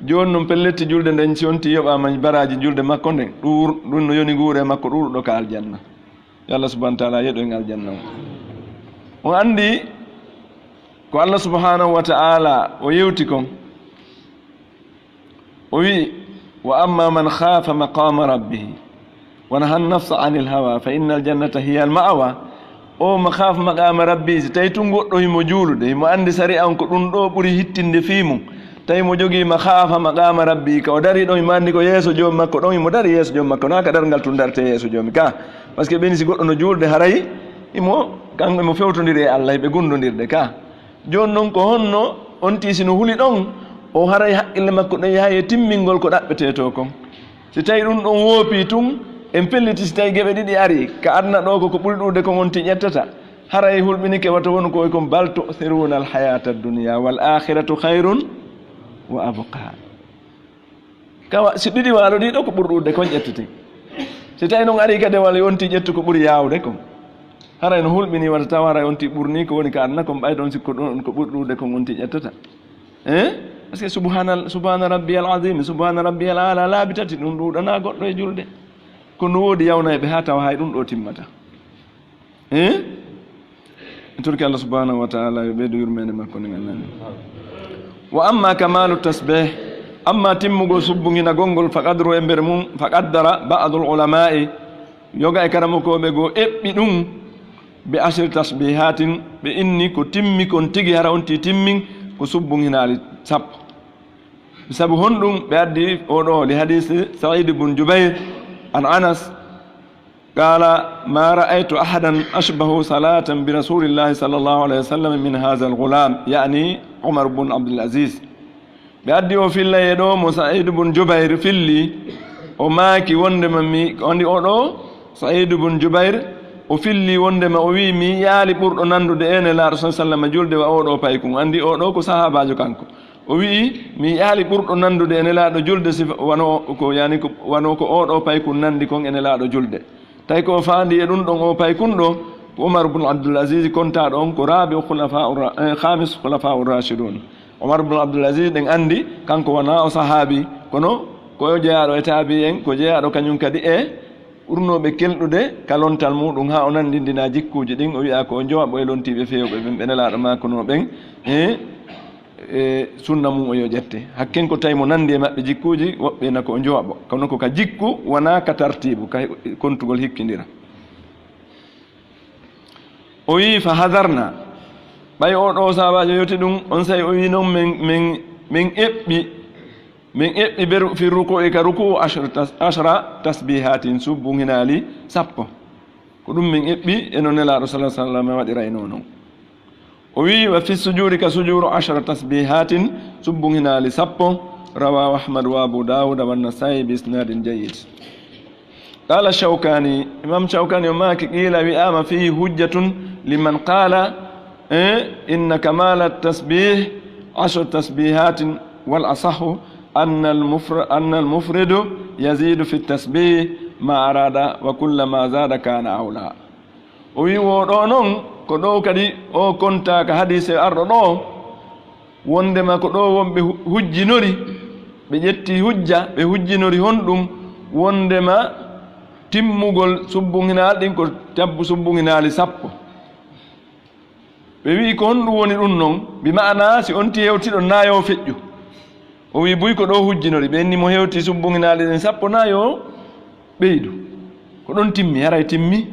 joni noon pelletti julde nden si on ti yoɓama baraji julde makko nden ɗum no yoni guure makko ɗuuruɗo ka aljanna yo Allah subahana taala yeɗo en aljanna o andi ko Allah subhanahu wa ta'ala o yewti kon o wi wa amma man khafa maqama rabbih wa naha an-nafsa 'anil hawa fa innal jannata hiya al-ma'wa o ma khaf maqama rabbi si tawi tun goɗɗo himo juulude himo andi sari an ko ɗum ɗo ɓuri hittinde fiimum tawi mo jogii ma khaafa maqama rabbi ka o dari ɗon himo andi ko yeeso joomi makko ɗon himo dari yeeso joomi makko na ka darngal tun darte yeeso joomi ka par ce que ɓeni si goɗɗo no juulde haray kanko imo fewtodiri e Allah ɓe gundodirde ka joni noon ko honno on tiisi no huli ɗon o haray haqqille makko ɗon yaha e timmingol ko ɗaɓɓete to kon si tawi ɗum ɗon woopi tun en pelliti si tawi geɓe ɗiɗi ari ka adna ɗo ko ɓuri ɗude ko wonti ƴettata haray hulɓinike wata woni koye kon bal tu'thiruna alhayata addunia wal akhiratu hayrun wa abqa kawa si ɗiɗi waalo ɗiɗo ko ɓuri ɗude kon ƴettete si tawi noon ari kadi walla yonti ƴettu ko ɓuri yawde kon haray no hulɓini wata taw haray onti ɓurni ko woni ka adna kon ɓayɗon sikko ɗon ko ɓuri ɗude kon wonti ƴettata par ce que subhana rabbi al azim subhana rabbi al ala laabi tati ɗum ɗuɗana goɗɗo e julde kono woodi yawnayɓe ha tawa hay ɗum ɗo timmata en turki Allah subhanahu wa ta'ala yo ɓeydo yurmede makko ni men nani wa amma kamalu tasbih amma timmugo subbugina gongol faqadru e nder mum faqaddara ba'dul ulama'i yoga e karamokoɓe goo eɓɓi ɗum be ashir tasbihatin ɓe inni ko timmi kon tigi hara onti timmin ko subbuginali sappo sabu honɗum ɓe addi oɗo li hadise Sa'id ibn Jubayr an Anas qala ma ra'aytu ahadan ashbahu salatan bi rasulillahi sallallahu alayhi wa sallam min hadha al-ghulam yani Umar ibn Abdul Aziz ɓe addi o filla e ɗo mo Sa'id ibn Jubayr filli o maaki wondema mi andi oɗo Sa'id ibn Jubayr o filli wondema o wi mi yaali ɓurɗo nandude ene laaɗo sa sallam julde wa oɗo paykun andi oɗo ko sahabajo kanko o wi mi yaali ɓurɗo nandude ene laaɗo julde si wano ko yani ko wano ko oɗo paykun nandi kon ene laaɗo julde tawi ko faandi e ɗum ɗon o paykun ɗo ko Umar ibn Abdul Aziz kontaɗo on ko rabi khamis khulafa rashidun Umar ibn Abdul Aziz ɗen andi kanko wona o sahabi kono ko jeeyaɗo e taabi en ko jeeyaɗo kañum kadi ɓurnoɓe kelɗude kalontal muɗum ha o nandindina jikkuji ɗin o wiya ko o jowaɓo e lontiɓe fewɓe ɓen ɓe nelaɗo makono ɓen e sunna mum o yo ƴette hakken ko tawi mo nandi e maɓɓe jikkuji woɓɓe na ko o jowaɓo kono ko ka jikku wona ka tartibu ka kontugol hikkidira o wi fa hadarna ɓay oɗo sabajo yoti ɗum on sayi o wi noon min eɓɓi fi ruku e ka ruku ashra tasbihatin subbuginali sappo ko ɗum min eɓɓi eno nelaɗo salah sallam waɗirayno noon o wi wa fi sujudi ka sujuru ashra tasbihatin subbuginali sappo rawahu ahmad wa abu dawuda wa nasai bi isnadin jayyid qala shawkani imam shawkani o maki qila wi'ama fihi hujjatun liman qala inna kamala tasbih ashra tasbihatin wal asahu أن المفرد يزيد في التسبيح ما أراد وكلما زاد كان أولى وي ودونون كدو كدي أو كنتا كحديث أرضو wondema ko ɗo wonɓe hujjinori ɓe ƴetti hujja ɓe hujjinori honɗum wondema timmugol subbuginal ɗin ko tabbu subbuginali sappo ɓe wi ko honɗum woni ɗum noon bi ma'ana si on ti hewtiɗo nayo feƴƴu o wi buy ko ɗo hujjinori ɓe enni mo hewti subbuginali ɗen sappo na yo ɓeydu ko ɗon timmi haray timmi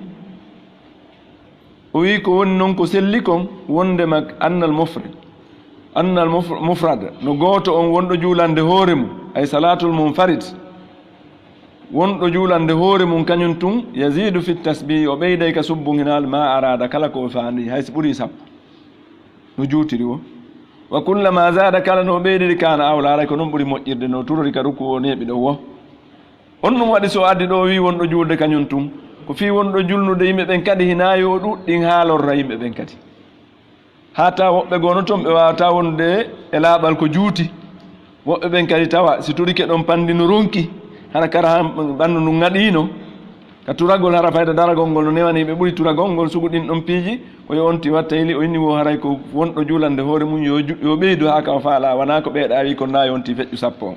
o wi ko woni noon ko selli kon wondema annal mufrad no gooto on wonɗo juulande hoore mum ay salatul munfarid wonɗo juulande hoore mum kañum tun yasidu fi tasbih o ɓeyday ka subbuginal ma arada kala ko faandi hayso ɓuri sappo no juutiri o wa kullama zada kala no ɓeydiri kana awla aray ko noon ɓuri moƴƴirde no turori ka ruku o neeɓi ɗo wo on ɗum waɗi so addi ɗo wi wonɗo julde kañum tun ko fi wonɗo julnude yimɓe ɓen kadi hina yo ɗuɗɗin ha lorra yimɓe ɓen kadi ha ta woɓɓe gono toon ɓe wawata wonde e laaɓal ko juuti woɓɓe ɓen kadi tawa si turike ɗon pandi no ronki hara kara ɓanndu ndu ŋaɗino ka turagol hara fayda daragol ngol no newani ɓe ɓuri turagol ngol suguɗin ɗon piiji o yonti watta hili o inni wo haray ko wonɗo julande hoore mum yo ɓeydu ha kawa faala wona ko ɓeeɗa wi ko na yonti feƴƴu sappo on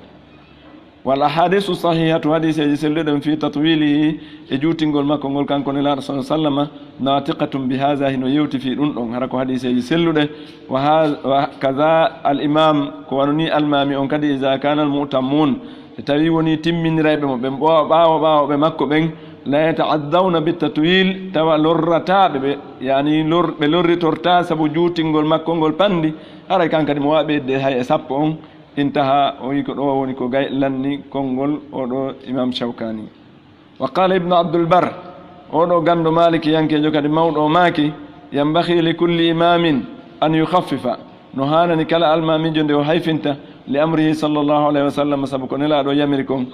wal ahadisu sahihatu hadiseji selluɗen fi tatwilihi e juutingol makko ngol kanko nelaɗo sa sallama natiqatum bi hada hino yewti fi ɗum ɗon hara ko hadiseji selluɗe wa kaza al imam ko wanoni almami on kadi ida kana al mutammun so tawi woni timminirayɓe mo ɓe ɓawoɓe makko ɓen la yata'addawna bitatwil tawa lorrataɓe ɓe yani ɓe lorritorta saabu juutingol makko ngol pandi haray kan kadi mo wawi ɓeyde hay e sappo on intaha o wi ko ɗo woni ko gaylanni konngol oɗo imam Shawkani wa qala ibnu abdulbar oɗo gando maliki yankejo kadi mawɗo o maaki yambahi li kulli imamin an yukhaffifa no hanani kala almamijo nde o hayfinta li amrihi sallllahu alayhi wa sallam saabu ko nelaɗo yamiri kon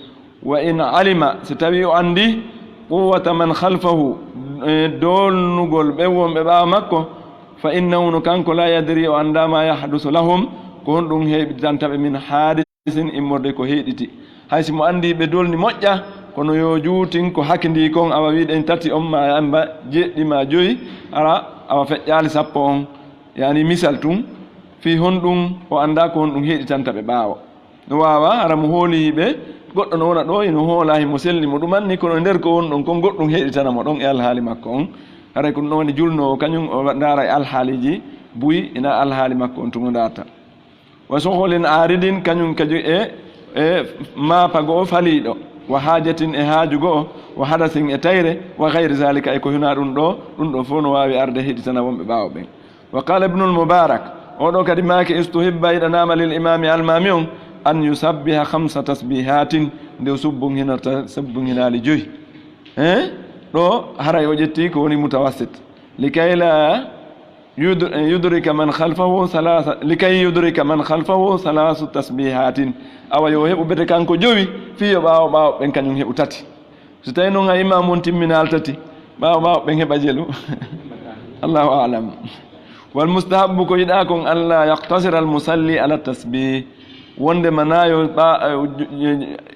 wa in alima si tawi o andi quwata man khalfahu dolnugol ɓe wonɓe ɓawa makko fa innahu no kanko la yadri o anda ma yahdusu lahum ko hon ɗum heeɓitantaɓe min haadisin immorde ko heeɗiti haysi mo andi ɓe dolni moƴƴa kono yo juutin ko hakkindi kon awa wiɗen tati on ma amba jeɗɗi ma joyi ara awa feƴƴali sappo on yani misal tun fi hon ɗum o anda ko hon ɗum heeɗitantaɓe ɓaawa no wawa ara mo hooliɓe goɗɗo no wona ɗo ino hoolahi mo selli mo ɗumanni kono nder ko won ɗon kon goɗɗum heeɗitanamo ɗon e alhaali makko on haray ko ɗum ɗon woni julnowo kañum o daara e alhaaliji buyi ina alhaali makko on tumo darta wa soholin aridin kañum kadi e maapago o faliiɗo wa haajatin e haajugo o wa hadasin e tayre wa gayre zalika e ko hina ɗum ɗo fof no wawi arde heɗitana wonɓe ɓaawo ɓen wa qala ibnul mubarak oɗo kadi maake istuhibba yiɗanama lil imami almami on an yusabbiha 5 tasbihatin nde subbun hinata subbun hinali joyi ɗo haray o ƴetti ko woni mutawassit likay yudrika man khalfahu salasu tasbihatin awa yo heɓu bete kanko jowi fiyo ɓawo ɓen kañum heɓu tati so tawi noon a imam on timminal tati ɓawo ɓen heɓa jelu allahu alam wal mustahabu ko yiɗa kon allah yaktasira al musalli ala tasbih wonde manayo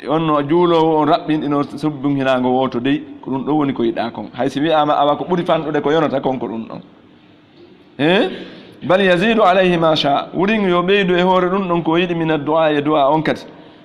onno juulowo on raɓɓinɗino subbum hinago woto dey ko ɗum ɗo woni ko yiɗa kon haysi wiyama awa ko ɓuuri fanɗude ko yonata kon ko ɗum ɗon bal yazidu alayhi ma sha wurin yo ɓeydu e hoore ɗum ɗon ko yiɗi min addu'a e du'a on kadi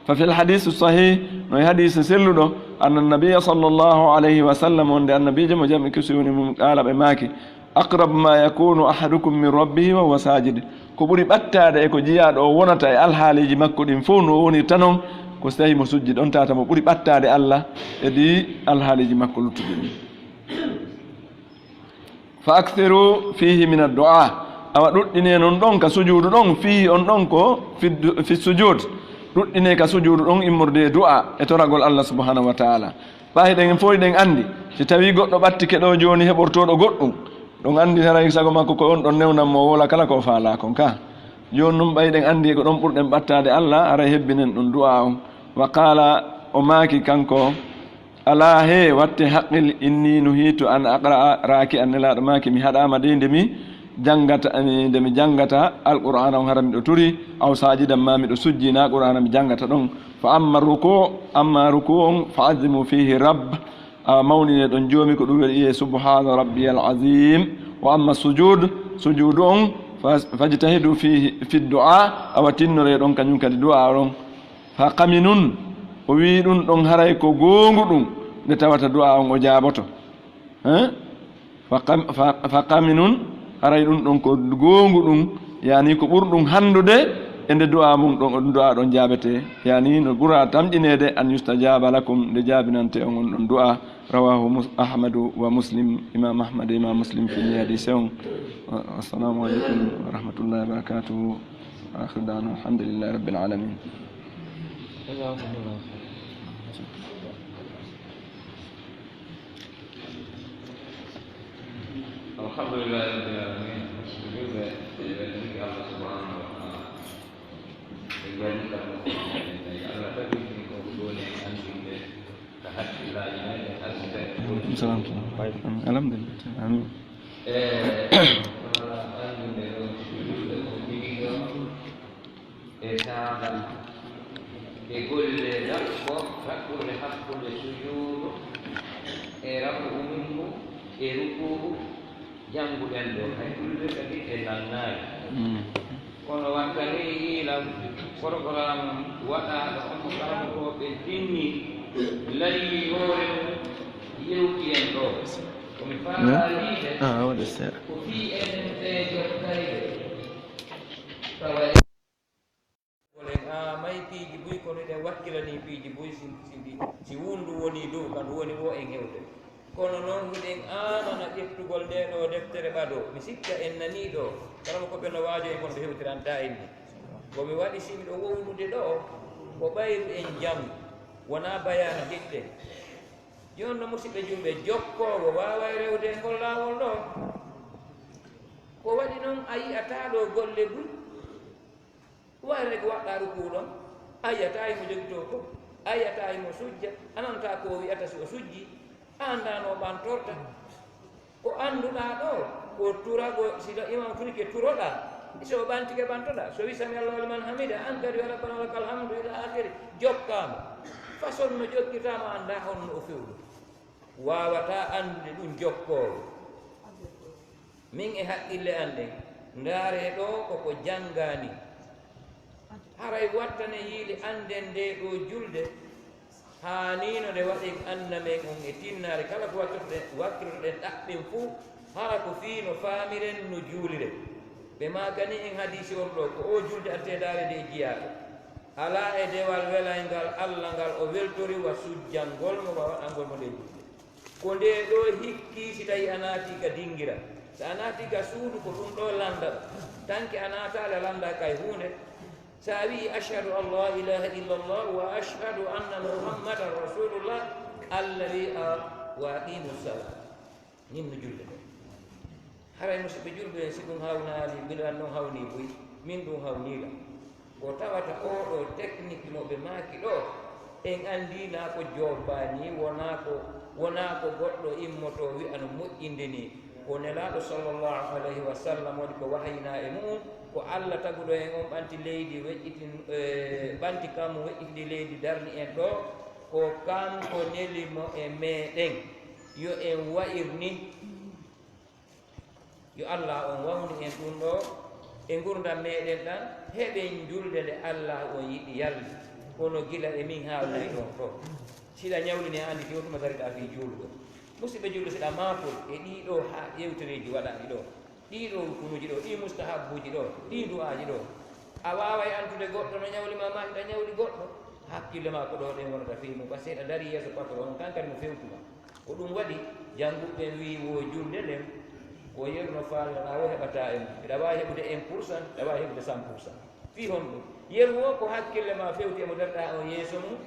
fa fi lhadisu sahih no e hadise selluɗo anna nabiya sallllahu alayhi wa sallam onde annabijo mo jam e kisuyoni mum qala ɓe maaki aqrabu ma yakunu ahadukum min rabbihi wa huwa sajid ko ɓuri ɓattade e ko jiyaɗo o wonata e alhaaliji makko ɗin fof no woni tanon ko so tawi mo sujji ɗon tata mo ɓuri ɓattade allah e ɗi alhaaliji makko luttuɗi ɗin fa akthiru fihi min addu'a awa ɗuɗɗine noon ɗon ka sujuudu ɗon fihi on ɗon ko fi sujud ɗuɗɗine ka sujuudu ɗon immorde e du'a e toragol allah subhanahu wa taala ɓahiɗen fof ɗen anndi si tawi goɗɗo ɓattike ɗo jooni heɓortoɗo goɗɗum ɗon anndi haray sago makko ko on ɗon newnanmo wola kala ko faala kon ka joni noon ɓayɗen anndi ko ɗon ɓurɗen ɓattade allah ara hebbinen ɗum du'a on wa qala o maaki kanko ala he watte haqqil inni nuhitu an aqra'a raaki an nelaɗo maaki mi haɗama de ndemi jangata alqur'ana on hara miɗo turi aw sajidan ma miɗo sujjina qur'ana mi jangata ɗon fa amma ruku on fa azimu fihi rabb awa mawnine ɗon joomi ko ɗum wiye subhana rabbiyal azim wa amma sujudu on fajtahidu fi du'a awa tinnore ɗon kañum kadi du'a ɗon fa qaminun o wi ɗum ɗon haray ko goongu ɗum nde tawata du'a on o jaaboto fa qaminun haray ɗum ɗon ko goongu ɗum yani ko ɓurɗum handude e nde du'a mum ɗon du'a ɗon jaabete yani no ɓura tamƴinede an yustajaba lakum nde jaabinante on ɗon du'a rawahu ahmadu wa muslim imam ahmad e imam muslim fini hadise on assalamu aleykum wa rahmatullahi wa barakatuhu akhir dana alhamdulillahi rabbil alamin alhamdulillah rabbil alamin waɗi kam Allah taɓini ko ɗoni andinde ko hakkillaji meɗen asde alhamdulillah amin andinde ɗo julɓe ko ɗiɗo e taagal e golle ɗaɓɓo haɓɓude hakkude sujuudu e rafu umungu e rukuugu jannguɗen ɗo hay julɓe kadi e nannaayi kono watta ni yiilam programme waɗaaɗo onmo karamotoɓe tinni layi hoore mum yewti en ɗo komi faaliide ko fii enen ɓe jottayɓe tawa wolen may piiji buy kono eɗen wakkilani piiji buy si wundu woni dow kandu woni wo en hewde kono noon huɗen anana ƴettugol nde ɗo deftere ɓaɗo mi sikka en nani ɗo karama ko ɓeno waajo en kono ɓe hewtiranta en ni komi waɗi simiɗo wownude ɗo ko ɓayru en jam wona bayana hiɗɗen joni no musidɓe julɓe jokkowo wawa rewde e ngol laawol ɗo ko waɗi noon a yiyata ɗo golle buy wayre ko waɗɗa rukuɗon a yiyata imo jogito ko a yiyata imo sujja ananta ko wiyata so o sujji andano ɓan torta ko annduɗa ɗo ko turago sila imam fulike turoɗa so ɓantike ɓantoɗa so wi sami allahu liman hamida an kadi wa rabbana walakal hamdu ila akhiri jokkama façon no jokkitama anda honno o fewɗo wawata andude ɗum jokkowo min e haqqille an ɗen ndaare ɗo koko janngani haray wattane yiide anden nde ɗo julde haanino nde waɗen anna men on e tinnare kala ko wakkilotoɗen ɗaɓɓen fuu hara ko fii no faamiren no juuliren ɓe magani en hadisi on ɗo ko o julde artedaare nde jiyaɗo ala e dewal welaygal allah ngal o weltori wa sujjangol mo wa waɗangol mo nde julde ko nde ɗo hikki si tawi a naati ka dingira so a naati ka suudu ko ɗum ɗo landa tanke a naatale landa kay hunde sa wi ashhadu an la ilaha illa llah wa ashhadu anna muhammadan rasulullah allah wi a wa aqimu sala nimno julde ɗo haray musidɓe julɓe si ɗum hawnaali mbiɗan noon hawni boyi min ɗum hawniila ko tawata oɗo technique mo ɓe maaki ɗo en anndina ko jobbani wona ko goɗɗo immoto wi'a no moƴƴinde ni ko nelaaɗo sallllahu alayhi wa sallam waɗi ko wahayna e mum ko allah taguɗo en on ɓanti leydi weƴƴitin ɓanti kam weƴƴitidi leydi darni en ɗo ko kanko nelimo e meɗen yo en wayirni yo allah on wawni en ɗum ɗo e gurdam meɗen ɗan heɓen julde nde allah on yiɗi yalde kono gila e min haalnay ɗon ɗo siɗa ñawlini andi jewtuma dariɗa fi julɗo musidɓe julɗo siɗa maapol e ɗiɗo ha ƴewtereji waɗaɗi ɗo ɗiɗo rukunuji ɗo ɗi mustahabuji ɗo ɗi du'aji ɗo a wawa e antude goɗɗo no ñawlima ma hiɗa ñawli goɗɗo hakkille ma ko ɗo ɗen wonata fi mum par ce que ɗa dari yeeso patron on kankadi mo fewtuma ko ɗum waɗi jannguɓe wi wo julde nden ko yeruno faalaɗa o heɓata en eɗa wawi heɓude 1%, eɗa wawi heɓude 100%. fi hon ɗum yeru o ko hakkille ma fewti emo darɗa o yeeso mum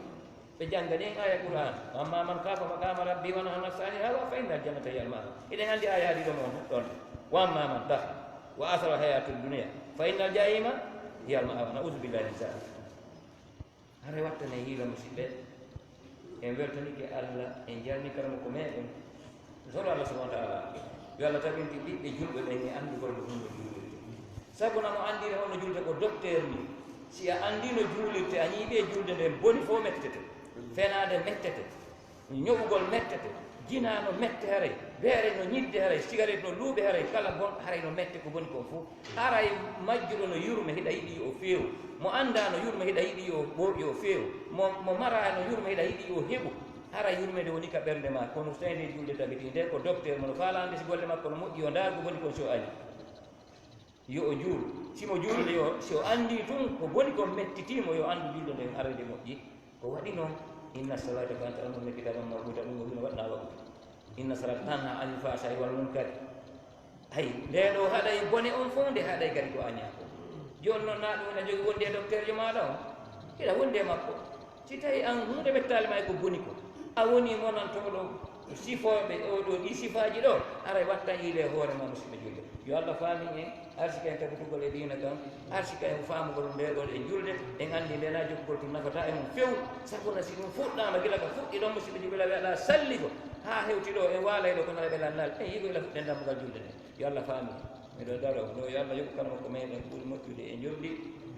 ɓe janngani en aya qur'an amma man kafa maqama rabbi wa naha nafsa ani hawa fa inna aljannata hiya almawa eɗen anndi aya haadi ɗo mon ɗon wa amma man kafa wa athara hayatu dunia fa inna aljahima hiya almawa naudu billahi min zalik hara wattane hiila musidɓe en weltanike allah en jarni karama ko meɗen solo allah subahana taala yo allah tabinti ɓiɓɓe julɓe ɓen e anndugol no ɗum no juulirte sabu namo anndire honno julde ko docteur ni si a anndi no juulirte a ñiiɓe julde nden boni fof mettete fenaade mettete ñoɓugol mettete jinano mette haray beere no ñidde haray cigarette no luuɓe haray kala gonɗo haray no mette ko boni kon fof haray majjuɗo no yurme hiɗa yiɗi yo feewu mo annda no yurme hiɗa yiɗi yo feewu mo mara no yurme hiɗa yiɗi yo heɓu hara yurmede woni ka ɓernde ma kono so tawi nde julde tabiti nde ko docteur mo no faalande si golle makko no moƴƴi yo ndaar ko boni kon so ali yo o juul simo juulde yo si o anndi tun ko boni kon mettitimo yo anndu julde nden arade moƴƴi ko waɗi noon inna salata kanat alal mu'minina kitaban mawquta ɗum ko ɗum waɗna waktu inna salata tanha anil fahsha'i wal munkar hay nde ɗo haɗay bone on fof nde haɗay gari ko a ñaako joni noon na ɗum ina jogii wonde e docteur jo maɗa o ina wonde makko si tawi an hunde mettali ma e ko boni ko a woni monantoɗo sifoɓe oɗo ɗi sifaji ɗo ara watta ile hoore ma musidɓe julde yo allah faami en arsika en tabitugol e dina kam arsika en faamugol ndeɗon e julde en anndi ndena joggugol tum nafata en few sabuna si ɗum fuɗɗama gila ka fuɗɗi ɗon musidɓe julɓe ɓe aɗa salli ko ha hewti ɗo en waalay ɗo ko nara ɓe lannal en yigo ila fuɗɗen dammugal julde nde yo allah faami miɗo daro ɗo yo allah yoɓu kala makko meɗen ɓuuri moƴƴude e jurɗi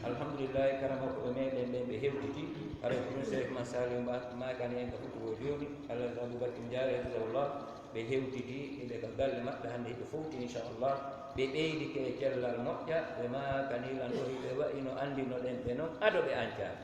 alhamdulillahi kala makko ɓe meɗen ɓen ɓe hewtiti ara ɗum cheikh man salim makani en ka fuɗɗugo joni allah aboubacar diare hafidahullah ɓe hewtiti eɓe ka galle maɓɓe hannde hiɓe fowti inchallah ɓe ɓeydike e cellal moƴƴa ɓe makanilan ɗo hiɓe wayino andino ɗen ɓe noon aɗo ɓe ancani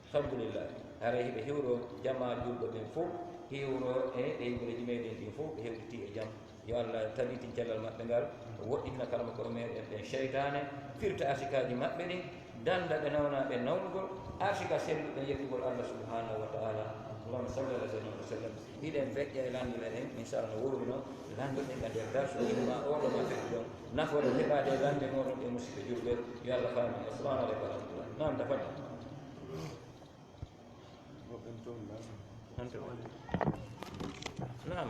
alhamdulillahi ara hiɓe hewro jama julɗo ɓen fof hewro e ɗeygureji meɗen ɗin fof ɓe hewtiti e jaam yo allah tabitin cellal maɓɓe ngal woɗɗina kala mo kono meɗen ɓen cheytane firta arsikaji maɓɓe ɗin danda ɓe nawnaɓe nawnugol arsika selluɓe yettugol allah subhanahu wa taala allahuma salli ala sayyidina wa sallam hiɗen feƴƴa e landi meɗen inchallah no wowri noon landuɗen ka nder darso inma oɗo ma feɗɗi ɗon nafoore heɓade lande moɗon e musidɓe julɓe yo allah faami assalamu aleykum wa rahmatullah nam tafadda nam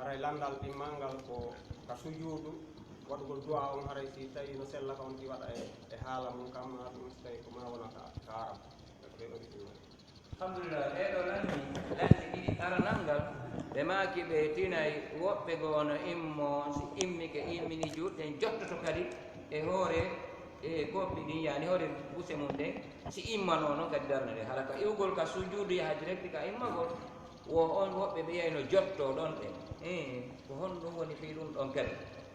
aray landal ɗimmal ngal ko ka sujuudu waɗugol duwa on haray si tawi no sella ka on ɗi waɗa e haala mum kam ha ɗum so tawi ko ma wona ka aram alhamdulillah ɓeɗo landi ɗiɗi aranal ngal ɓe maaki ɓe tinay woɓɓe goo no immo si immike immini juɗɗen jottoto kadi e hoore e goɓɓi ɗin yani hoore buse mum ɗen si immano noon kadi darna nde hala ka iwgol ka sujuudu yaha directi ka immagol wo on woɓɓe ɓe yiyay no jotto ɗon ɗen ko honɗum woni fi ɗum ɗon kadi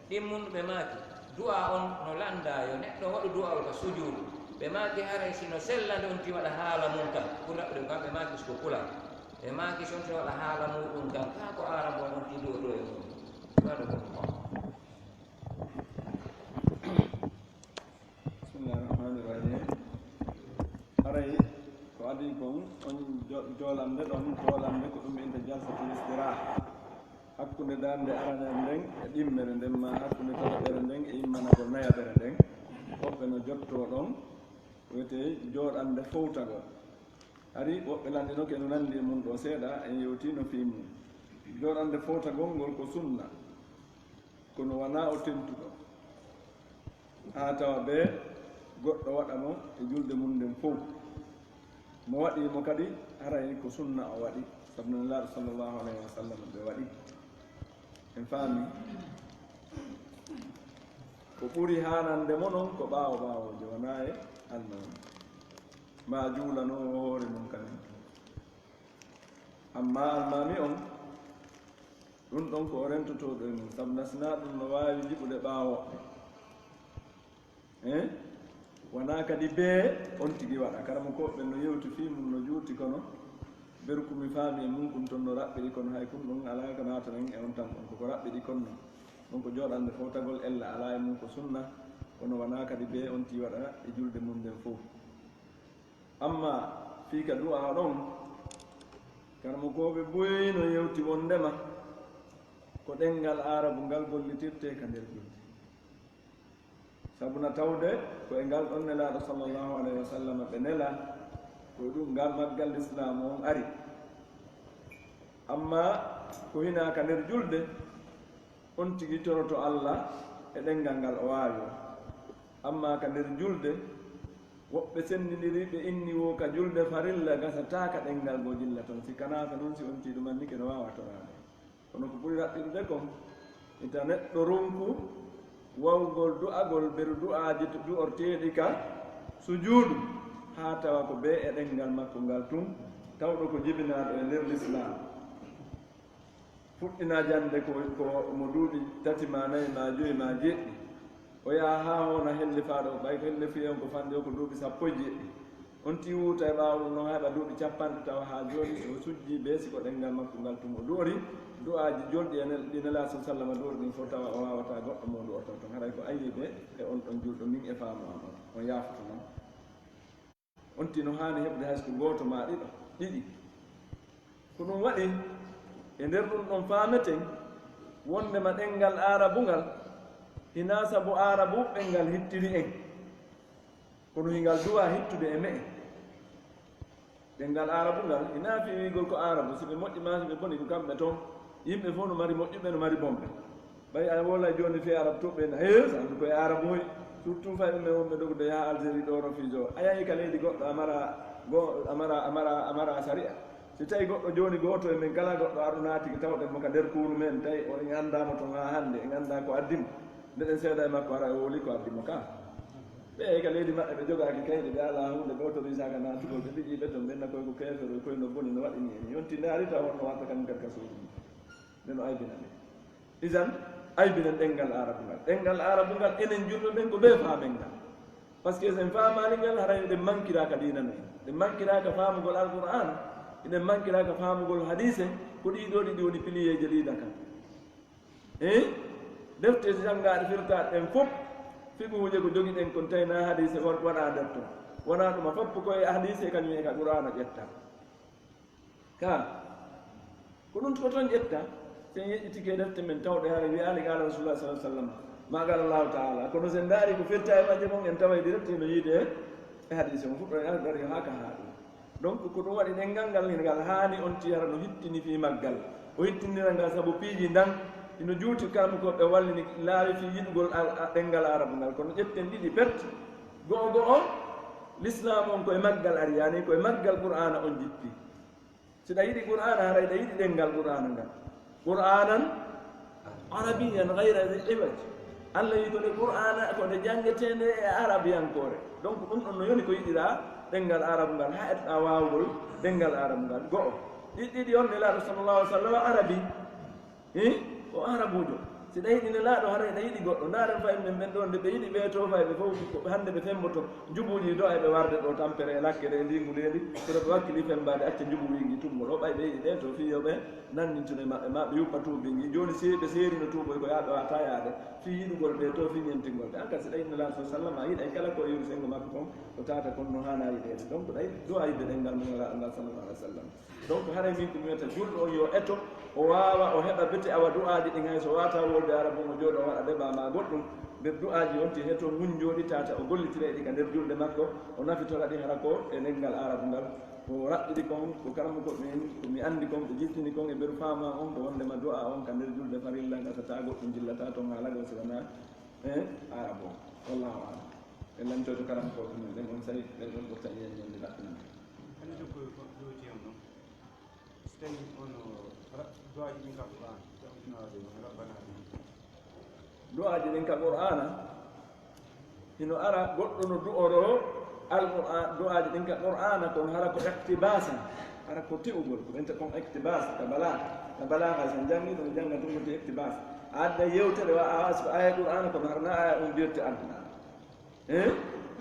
ɗin mum ɓe maaki du'a on no landa yo neɗɗo waɗu du'a o ka sujuudu ɓe maaki haray sino sellande on ti waɗa haala mum kam pour raɓɓude kam ɓe maaki siko kula ɓe maaki sonti waɗa haala muɗum kam ka ko arambo on ti ɗo e mum waɗa ko bisimillahi rahmani rahim haray ko adi kon on jolande ɗon jolande ko ɗum inde jalsati istiraha hakkunde darde aranere nden e ɗimmere nden ma hakkunde tataɓere nden e immanagol nayaɓere nden woɓɓe no jotto ɗon wiyete jooɗande fowtagol ari woɓɓe landino ke no nandi e mum ɗo seeɗa en yewti no fi mum jooɗande fowtagol ngol ko sunna kono wona o tentuɗo ha tawa ɓe goɗɗo waɗamo e julde mum nden fof mo waɗimo kadi haray ko sunna o waɗi sabu no laaɗo sallllahu alayhi wa sallam ɓe waɗi en faami ko ɓuri hanande mo noon ko ɓaawo ɓaawoje wona e almami ma juulano o hoore mum kamen amma almami on ɗum ɗon ko o rentotoɗo e mum sabu nasina ɗum no wawi jiɓude ɓaawoɓɓe wona kadi bee on tigi waɗa karamo koɓɓe no yewti fi mum no juuti kono berkumi faami e mum kum toon no raɓɓiɗi kono hay kum ɗum ala ko natanen e on tan on koko raɓɓiɗi konno ɗum ko jooɗande fowtagol ella ala e mum ko sunna kono wona kadi bee on ti waɗa e julde mum nden fof amma fii ka du'a ɗon karamo koɓe ɓoyi no yewti won ndema ko ɗenngal arabu ngal gollitirte ka nder julde sabu na tawde ko e ngal ɗon nelaaɗo sallllahu alayhi wa sallam ɓe nela ko ɗum ngal maggal l'islam on ari amma ko hinaaka nder julde on tigi toroto allah e ɗenngal ngal o waawi amma ka nder julde woɓɓe sennidiri ɓe inni wo ka julde farilla gasataaka ɗenngal ngo jilla toon si kanaaka noon si on tiiɗu manni ke no waawa toraade kono ko ɓuri raɓɓiɗude kon ita neɗɗo runku wawgol du'agol beru du'aaji du'orteeɗi ka sujuudu haa tawa ko bee e ɗenngal makko ngal tun tawɗo ko jibinaaɗo e nder l'islam fuɗɗina jannde ko mo duuɓi tati ma nayi ma joyi ma jeɗɗi o yaha haa hoona helle faaɗo ɓay ko helle fiyon ko fande o ko duuɓi sappo e jeɗɗi on ti wuuta e ɓaawo ɗum noon heɓa duuɓi capanɗe tawa haa jooni o sujji bee si ko ɗenngal makko ngal tun o du'ori du'aaji jolɗi e ɗi nelaa sa sallam du'ori ɗin fof tawa o waawata goɗɗo mo du'orto toon haray ko ayiɓe e on ɗon julɗo min e faamu am on yaafoto noon on ti no haani heɓde hayso ko gooto ma ɗiɗi ko ɗum waɗi e nder ɗum ɗon faameten wondema ɗenngal arabungal hina sabu arabu ɓengal hittiri en kono hingal duwa hittude e me'e ɗenngal arabungal hina fi wigol ko arabu si ɓe moƴƴi ma si ɓe boni ko kamɓe toon yimɓe fof no mari moƴƴuɓe no mari bonɓe ɓay a wola joni fe arabe toɓɓe na sandu koye arabe hoy surtout fay ɓe wonɓe ɗogde ha algérie ɗo refuge o a yahi ka leydi goɗɗo amara saria si tawi goɗɗo joni goto e men kala goɗɗo aɗo naatiki tawɗen mo ka nder kuuru men tawi o en andama toon ha hande en anda ko addimo ndeɗen seeɗa e makko ara o woli ko addimo ka ɓe ka leydi maɓɓe ɓe jogaki kayɗe ɓe ala hunde ɓe autorisaka natugol ɓe ɗiƴiɓe toon ɓenna koye ko kefere koye no boni no waɗini en yonti nde ari taw honno watta kam kadi ka suudu nde no aybina ɗe isan aybinen ɗenngal arabungal ɗenngal arabungal enen julɓe ɓen ko ɓe faamen ngal par ce que sen faamani ngal haray ɗen manquiraka ɗinano en ɗen manquiraka faamugol alqouran eɗen manquiraka faamugol hadise ko ɗiɗo ɗiɗi woni piliyeje ɗiɗa kam defte janngaɗe firtaɗe ɗen fof figuuje ko jogi ɗen kon tawi na hadise waɗa nder toon wona ɗuma foppo koye hadise kañum e ka qur'ana ƴetta ka ko ɗum ko toon ƴetta sen yeƴƴitike defte men tawɗe hara wiyani qala rasulullah sa sallam ma qala allahu taala kono sen daari ko firta e majje mon en tawa direct no yiide e hadise on fuɗɗo en dari ha ka haa ɗum donc ko ɗum waɗi ɗenngal ngal ngal haani on tiyara no hittini fi maggal o hittinira ngal sabu piiji ndan ino juuti kamɓe ko ɓe wallini laawi fi yiɗugol ɗenngal arabu ngal kono ƴetten ɗiɗi perte go'o go'o l'islam on koye maggal ari yani koye maggal qur'ana on jippi siɗa yiɗi qur'ana haray ɗa yiɗi ɗenngal qur'ana ngal qur'anan arabiyan gayra di iwaj allah wi kode qur'ana kode janngetende e arabiyankore donc ɗum ɗon no yoni ko yiɗira ɗenngal arabu ngal ha eɗɗa wawgol ɗenngal arabu ngal go'o ɗiɗɗiɗi on nelaɗo sallllahu alih w sallam arabi o arabujo si ɗa yiɗi nelaɗo hara ɗa yiɗi goɗɗo ndaren fay men ɓen ɗon nde ɓe yiɗi ɓe to fay ɓe fof hande ɓe femboto juɓuji do eɓe warde ɗo tampere e lakkere e ndingu ndendi kono ɓe wakkili fembade acca juɓu wingi tummo ɗo ɓay ɓe yiɗi ɗe to fiyoɓe nandintude maɓɓe ma ɓe yuppa tuubingi joni si ɓe serino tuuboy ko yaɓe wata yaade fi yiɗugol ɓe to fi ñentingol ɓe ankadi si ɗa yiɗi nelaɗo sa sallam a yiɗa kala ko yewri sengo makko kon ko tata kon no hana yiɗede donc ɗa yiɗi do a yiɗde ɗenngal mo nelaɗo ngal sallallah alih w sallam donc haray min ko mi wiyata julɗo on yo eto o wawa o heɓa bete awa du'aji ɗin hay so wata wolde arabu mo jooɗo o waɗa débat ma goɗɗum nder du'aji wonti heto mun jooɗi tata o gollitira ɗi ka nder julɗe makko o nafitora ɗi hara ko e ɗenngal arabu ngal ko raɓɓiɗi kon ko karamu koɓe en komi andi kon ɓe jittini kon e ɓeru fama on ko wondema du'a on ka nder julɗe farilla gasata goɗɗum jillata toon haalago so wona arabu o wallahu alam e lamtoto karamu koɓe men ɗen on sayi ɗen ɗon ɓurta yen ñande laɓɓinande du'aji ɗin ka qur'ana hino ara goɗɗo no du'oro alqur'an du'aji ɗin ka qur'ana kon hara ko iqtibasan hara ko ti'ugol ko ɓenta kon iqtibas ka balaga sen jangi ɗum janga ɗum wonti iqtibas a adda yewtere wa a wasko aya qur'ana kono harna aya on mbirte adduna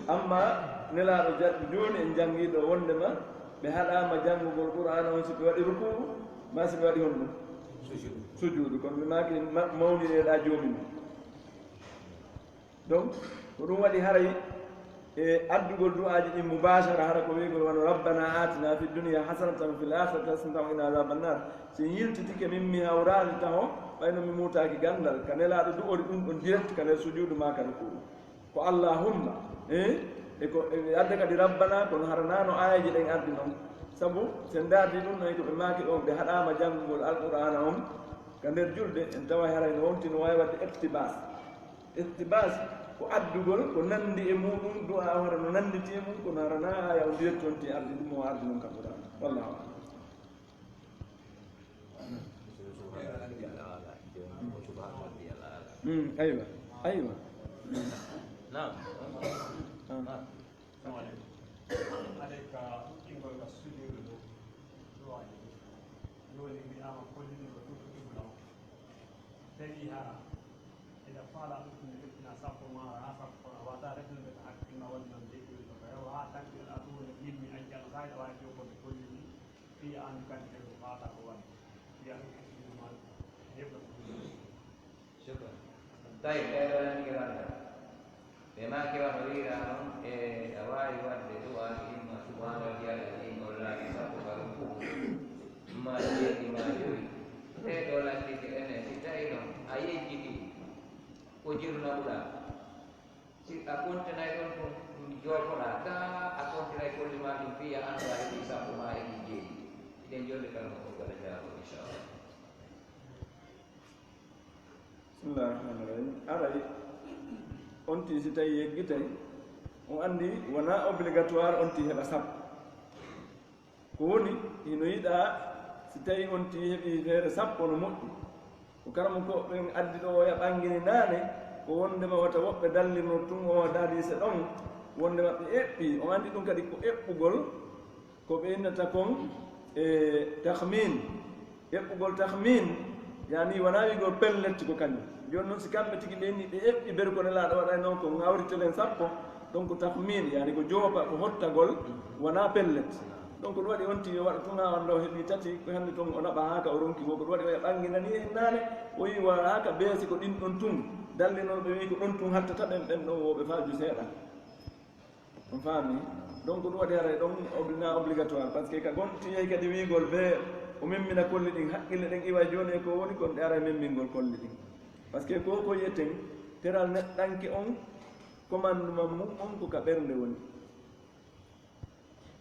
amma nelaɗo joni en jangiɗo wondema ɓe haɗama janngugol qur'ana on si ɓe waɗi ruku'u ma si ɓe waɗi hon ɗum sujudu kono ɓe maki mawnineɗa jomum donc ko ɗum waɗi haray e addugol du'aji ɗin mubachara hara ko wigol wano rabbana atina fi dunia hasanatan fil akhirati hasanatan wa qina adhaban nar si yiltitike min mi hawrani taho ɓayno mi mutaki gandal ka nelaɗo du'ori ɗum ɗon direct ka nder sujudu ma ka ruku'u ko allahumma e ko adde kadi rabbana kono haranano ayaji ɗen addi noon sabu sen dardi ɗum noy ko ɓe maki ɗon ɓe haɗama janngugol alqur'ana on ka nder julde en tawa haray no wonti no wawi wadde iqtibas ko addugol ko nandi e muɗum du'a hara no nanditi e mum kono harana aya o direct wonti ardi ɗum o ardi noon ka qur'ana wallahu alam aywa aywa نعم عليك إنقل السجود دعائي يولي بأمام كل من وتوفي له تليها إذا فعل أنكم لبتنا سافر ما سافر وتارك بتحكم والمن ذكر وها تنقل أطول يبني أجل غاية ويجوب بكل في أن كان هذا هو يعني شكرا طيب بما كان مريرا أواي ود دعاء إما سبحان ربي العظيم ولا يسبح له ما jirna ɓuɗa si a kontinay ɗon ɗum jofoɗa ga a kontinay kollima ɗum fiya anda e ɗi sappo ma e ɗi jeeɗi ɗen jonde kala ko gaɗa jaabo inchallah. bisimillahi rahmani rahim aray on ti si tawi yeggitay on andi wona obligatoire on ti heɓa sappo ko woni hino yiɗa si tawi on ti heɓi feere sappo no moƴƴi ko karama ko ɓen addi ɗo o yaɓangini naane ko wondema wata woɓɓe dallino tun o daadise ɗon wonde maɓɓe eɓɓi on andi ɗum kadi ko eɓɓugol ko ɓe innata kon e tahmin eɓɓugol tahmin yani wona wigol pelletti ko kañum joni noon si kamɓe tigi ɓenni ɓe eɓɓi berkone laaɗo waɗa noon ko ngawritelen sappo donc tahmin yani ko joopa ko hottagol wona pellet donc ɗum waɗi on ti yo waɗa tun ha wanda o heeɓi tati ko hannde toon o naɓa haka o ronki ko ɗum waɗi o ɓanginani e naane o wi wa haka beesi ko ɗin ɗon tun dalli noon ɓe wi ko ɗon tun hattata ɓen ɓen ɗon woɓe faaju seeɗa on faami donc ɗum waɗi haray ɗon na obligatoire par ce que ka gonti yehi kadi wiigol be o memmina kolli ɗin haqqille ɗen iwa joni e ko woni kon ɗe ara memmingol kolli ɗin par ce que ko ko yiyeten teral neɗɗanke on commandement mum on ko ka ɓernde woni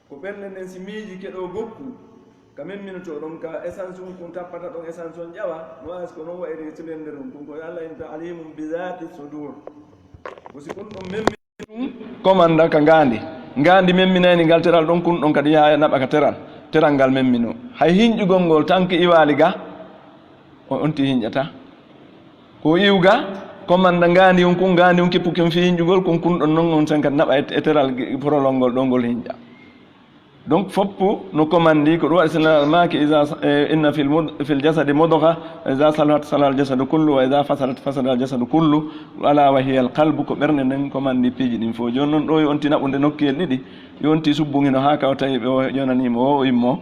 ko ɓernde nden si miiji keɗo gokku ka memminoto ɗon ka essence um kun tappata ɗon essence on ƴawa no wasi ko noon wayri cylindre um kun koye allah inta alimum bizati sudur ko si kun ɗon memmi ɗum commanda ka ngandi memminani ngal teral ɗon kun ɗon kadi yaha naɓa ka teral ngal memmino hay hinƴugol ngol tan ko iwali ga on ti hinƴata ko iwga commanda ngandi on kun ngandi on kippu ken fi hinƴugol kun ɗon noon on tan kadi naɓa e teral prolong ngol ɗo ngol hinƴa donc foppu no commandi ko ɗum waɗi sinal maki inna fil jasadi mudgha ida salahat salah al jasadu kullu wa ida fasadat fasada al jasadu kullu ala wa hiya al qalbu ko ɓernde nden commandi piiji ɗin fof joni noon ɗo yonti naɓude nokkuyel ɗiɗi yonti subbugino ha kaw tawi ɓe o jonanimo o immo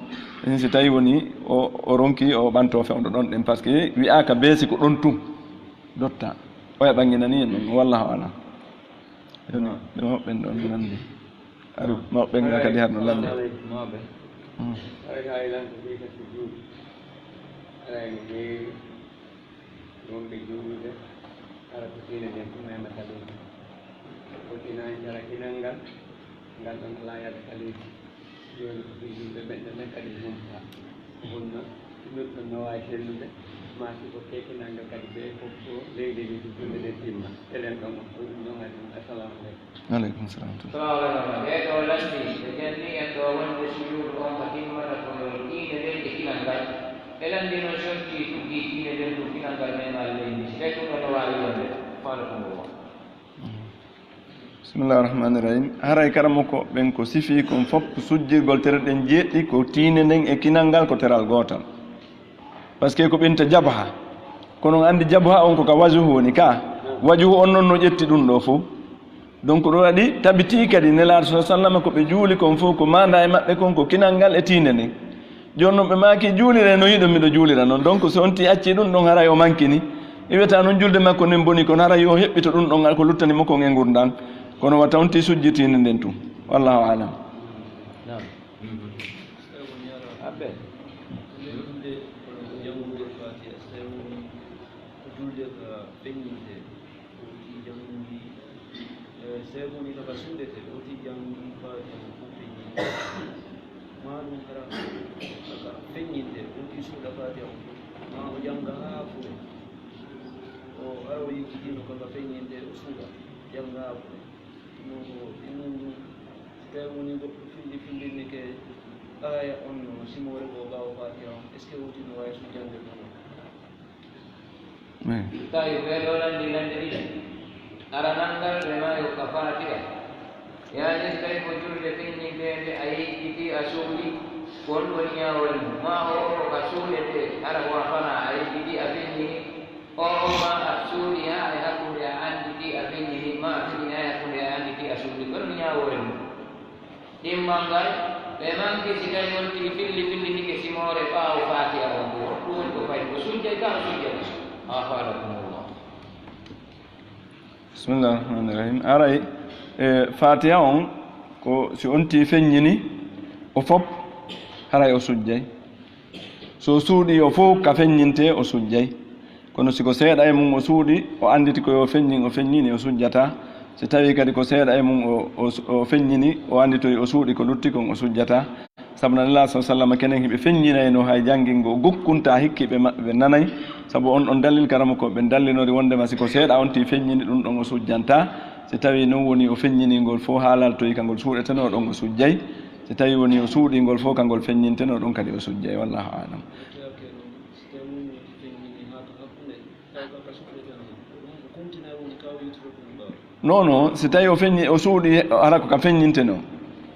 si tawi woni o ronki o ɓanto fewdo ɗon ɗen par ce que wiyaka beesi ko ɗon tun dotta oya ɓanginani en ɗum wallahu alam joni ɓe moɓɓen ɗon nandi aɗu mawɓe nga kadi harno lande mawɓe aɗa haylan ko ɓi kadi juuɗi aɗa no heewi wonɓe juulude ara ko tiine nden ɗum ema taleji fotinani jara kinal ngal ngal ɗon ala yaade taleji joni ko fi julɓe ɓenɗe men kadi humta hunno ɗumɗon no wawi sellude masi ko kekinal ngal kadi ɓe fof o leydi ɗi julde ɗe timma eɗen ɗon ɗum ɗon adi assalamu aleykum aleykum salam salamu aleykum ɓe ɗo landi ɓe janni en ɗo wonde sujudu on ko timmata ko diine nden e kinal ngal ɓe landi noon sonti tuggi diine nden ɗum kinal ngal memal leydi si tawi ɗum ɗo wawi wonde faala ko ngo bisimillahi rahmani rahim haray karamo ko ɓen ko sifi kon fof sujjirgol tere ɗen jeeɗɗi ko tiine nden e kinal ngal ko teral gotal par ce que ko ɓenta jabha kono andi jabha on ko ka wajuhu woni ka wajuhu on noon no ƴetti ɗum ɗo fof donc ɗo waɗi tabiti kadi nelaɗo sa sallam ko ɓe juuli kon fof ko manda e maɓɓe kon ko kinal ngal e tiinde nden joni noon ɓe maki juulire no yiɗo miɗo juulira noon donc so on ti acci ɗum ɗon haray o mankini iwiyata noon julde makko nden boni kono haray yo heɓɓito ɗum ɗon ko luttanimo kon e gurdan kono watta on ti sujji tiinde nden tum wallahu alam seremoni kaba sudete oti jangi fatiha ko feññinde ma ɗum kara aka feññinde oti suuɗa fatiha ma o janga ha fure o ara o yigguidino kanga feññinde o suuɗa janga ha fure no ɗinum ɗum so tawi woni goɗɗo findinni ke aya on no simore ko ɓawa fatiha on est ce que oti no wawi sujjande ɗum tawi ɓe ɗo landi ɗiɗi aranangal ɓe mayo ka fatiha yani so tawi ko julde feññindede a yejjiti a suuɗi kon woni ñawol mum ma o ka suuɗete ara ko a fana a yejjiti a feññini o ma a suuɗi ha e hakkude a anditi a feññini ma a feññini ha e hakkude a anditi a suuɗi kono ñawol mum ɗimmal ngal ɓe manki si tawi wonti fillitike simore ɓaawo fatiha on ko ɗum woni ko fayi ko sujjay ka o sujjata a faalakumullah bisimillahi rahmani rahim aray fatiha on ko si on ti feññini o fof haray o sujjay so suuɗi o fof ka feññinte o sujjay kono siko seeɗa e mum o suuɗi o anditi koyo feññin o feññini o sujjata si tawi kadi ko seeɗa e mum o feññini o anditoy o suuɗi ko lutti kon o sujjata sabu nallah sa sallam kenen hiɓe feññinayno hay janggingo o gokkunta hikkiɓe maɓɓe ɓe nanay sabu on dalil karama ko ɓe dallinori wondema siko seeɗa on ti feññini ɗum ɗon o sujjanta si tawi noon woni o feññiningol fof haalal toyi kangol suuɗeteno ɗon o sujjay si tawi woni o suuɗingol fof kangol feññinteno ɗon kadi o sujjay wallahu alam non si tawi o feññi o suuɗi ala ko ka feññinteno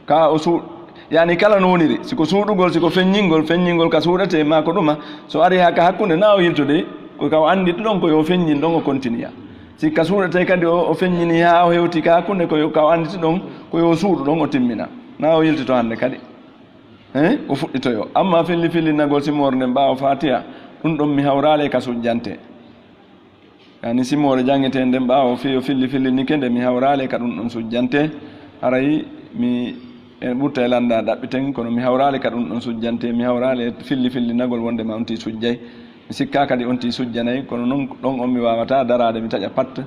ka o suuɗ yani kala no woniri siko suuɗugol siko feññingol ka suuɗete ma ko ɗuma so ari haka hakkunde na o yiltude ko ka o andita ɗon koyo feññin ɗon o continue sikka suuɗete kadi o feññini ha o hewti ka hakkunde ka o andita ɗon koyo suuɗu ɗon o timmina na o yiltito hannde kadi o fuɗɗitoyo amma fillinnagol simore nden ɓaawa fatiha ɗum ɗon mi hawrale ka sujjante yani simore jangete nden ɓaawa o fillinike nde mi hawrale ka ɗum ɗon sujjante haray mi en ɓurta e landa ɗaɓɓiten kono mi hawrale ka ɗum ɗon sujjante mi hawrale fillinagol wondema on ti sujjay mi sikka kadi on ti sujjanayi kono noon ɗon on mi wawata darade mi taƴa pat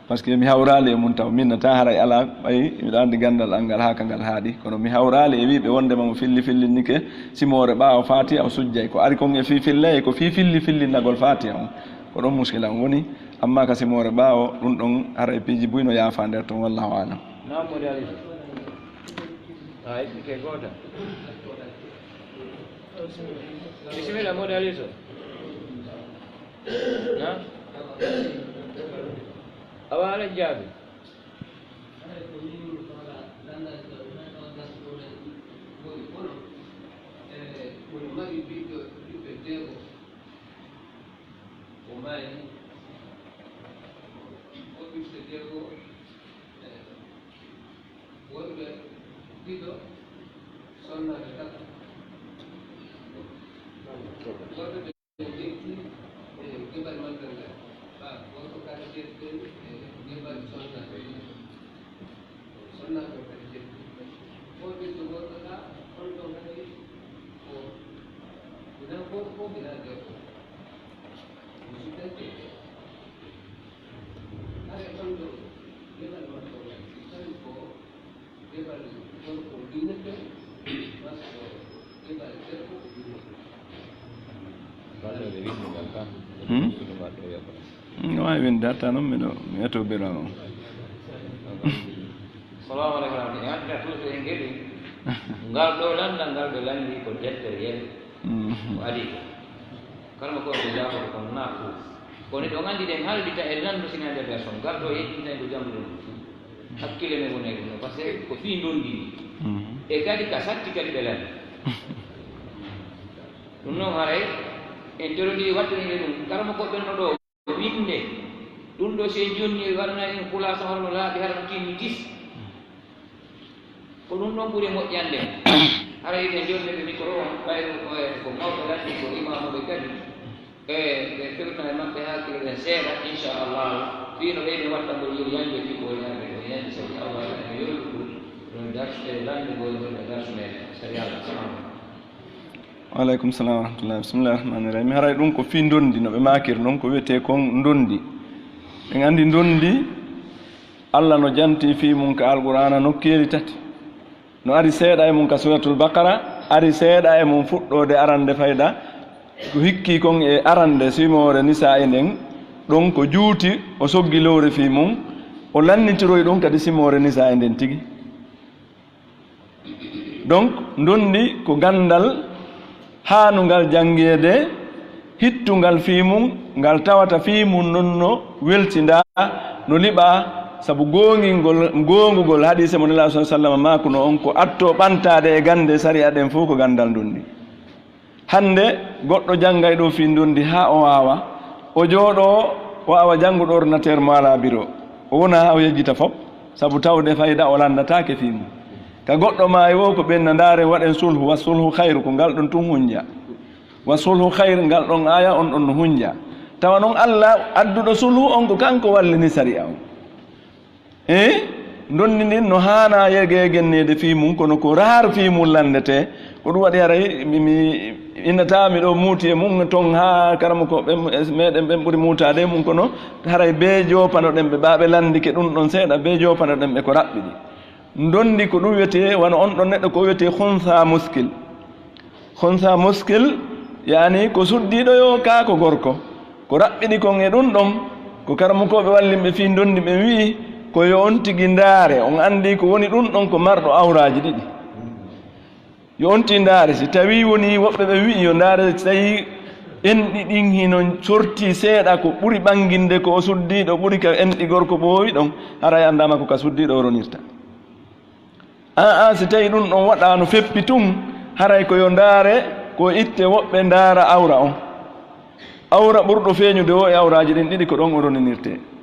par ce que mi hawrali e mum taw minnata haray ala ɓay miɗa andi gandal alngal ha kangal haaɗi kono mi hawrali e wiɓe wondema mo fillinnike simore ɓaawa fatiha o sujjay ko ari kon e fillaye ko fillinnagol fatiha on ko ɗon muskila on woni amma ka simore ɓaawo ɗum ɗon haray piiji buyno yaafa nder toon wallahu alam expliqué gota bisimilla modaliso na awa ala jaabi Dico, sono arrivato. Guarda che che bel mantenere. Questo cara che che bel sono per esempio. Poi questo guarda là, quando magari un po' di là dopo. Mi sente? Allora quando che bel mantenere, sai un po' che bel no wawi winde hatta noon mi etobira o salamu aleykum mi andita toujours en geɗi ngal ɗo landal ngal ɓe landi ko deftere yelde ko adi kalma ko ɓe jafoto kono na fof kono ɗo andi ɗen haldita e landu sinade version ngal ɗo yettinay ko jamɗe hakkille men woni ɗum par ce que ko fii ndondini e kadi ka satti kadi ɓe landi ɗum noon haray en joroɗi wattaniɓe ɗum karama koɓɓenno ɗo winde ɗum ɗo se jonni waɗana en kulasa holno laaɓi hara no tinni tis ko ɗum ɗon ɓuuri moƴƴande hara yiɗen jonneɓe micro on ɓayno ko mawɓe landi ko imamuɓe kadi e ɓe firta e maɓɓe hakkille ɗen seeɗa inchallahu fino ɓeyde wattangol yanje fi ko yande ko yande sabi allah ene yolɗu ɗum darsude lande gol gonɗe darsumeɗe sari allah salamu waaleykum salam wa rahmatullah bisimillahi rahmani rahim mi haray ɗum ko fi ndondi no ɓe makir noon ko wiyete kon ndondi en andi ndondi allah no janti fi mum ka alqur'ana nokkeli tati no ari seeɗa e mum ka suratul baqara ari seeɗa e mum fuɗɗode arande fayda ko hikki kon e arande simore nisa e nden ɗon ko juuti o soggi lowre fi mum o lannitiroy ɗon kadi simore nisa e nden tigi donc ndondi ko gandal haanungal janngede hittungal fi mum ngal tawata fi mum non no weltinda no liɓa sabu goongugol hadise mo nela sa sallam makuno on ko atto ɓantade e gande sariya ɗen fof ko gandal ndondi hande goɗɗo janngay ɗo fi ndondi ha o wawa o jooɗo o awa jannguɗo ordinateur mo ala bureau o wona o yejjita fop sabu tawde fayda o landatake fi mum ka goɗɗo ma e wo ko ɓenna ndaare waɗen sulhu wa sulhu hayru ko ngal ɗon tun hunja wa sulhu hayre ngal ɗon aya on ɗon no hunja tawa noon allah adduɗo sulhu on ko kanko wallini sariya o donni ndin no haana yege gennede fi mum kono ko raar fi mum landete ko ɗum waɗi haray mi innata miɗo muuti e mum ton ha karama ko meɗen ɓen ɓuuri muutade e mum kono haray be jopanoɗen ɓe ɓaɓe landike ɗum ɗon seeɗa be jopanoɗen ɓe ko raɓɓiɗi dondi ko ɗum wiyete wona on ɗon neɗɗo ko wiyete hunsa muskil hunsa muskil yani ko suddiɗo yo ka ko gorko ko raɓɓiɗi kon e ɗum ɗon ko karamukoɓe wallimɓe fi dondi ɓe wi ko yo on tigui ndaare on andi ko woni ɗum ɗon ko marɗo awraji ɗiɗi yo onti ndaare si tawi woni woɓɓe ɓe wi yo ndaare so tawi enɗi ɗin hino sorti seeɗa ko ɓuuri ɓanginde ko o suddiɗo ɓuuri ka enɗi gorko ɓoowi ɗon haray andama ko ka suddiɗo o ronirta si tawi ɗum ɗon waɗano feppi tun haray ko yo ndaare ko itte woɓɓe ndaara awra on awra ɓurɗo feeñude o e awraji ɗin ɗiɗi ko ɗon o roninirte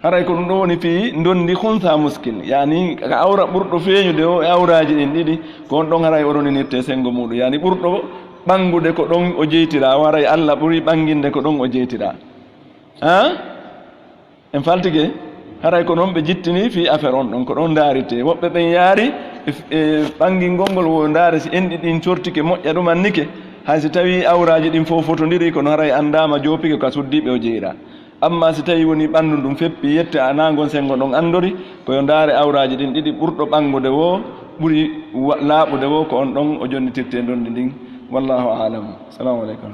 haray ko ɗum ɗo woni fi dondi hunsa muskil yani ka awra ɓurɗo feeñude o e awraji ɗin ɗiɗi ko on ɗon haray o roninirte sengo muɗum yani ɓurɗo ɓangude ko ɗon o jeytira o haray Allah ɓuuri ɓanginde ko ɗon o jeytira en faltige haray ko noon ɓe jittini fi affaire on ɗon ko ɗon daarite woɓɓe ɓen yaari e ɓangingol ngol wo ndaare si enɗi ɗin cortike moƴƴa ɗuman nike hay si tawi awraji ɗin fof fotodiri kono haray andama jopike ko suddiɓe o jeyra amma si tawi woni ɓanndu ɗum feppi yette a nangon sengo ɗon andori koyo ndaare awraji ɗin ɗiɗi ɓurɗo ɓangude wo ɓuuri laaɓude wo ko on ɗon o jonnitirte dondi ndin wallahu alamu assalamu aleykum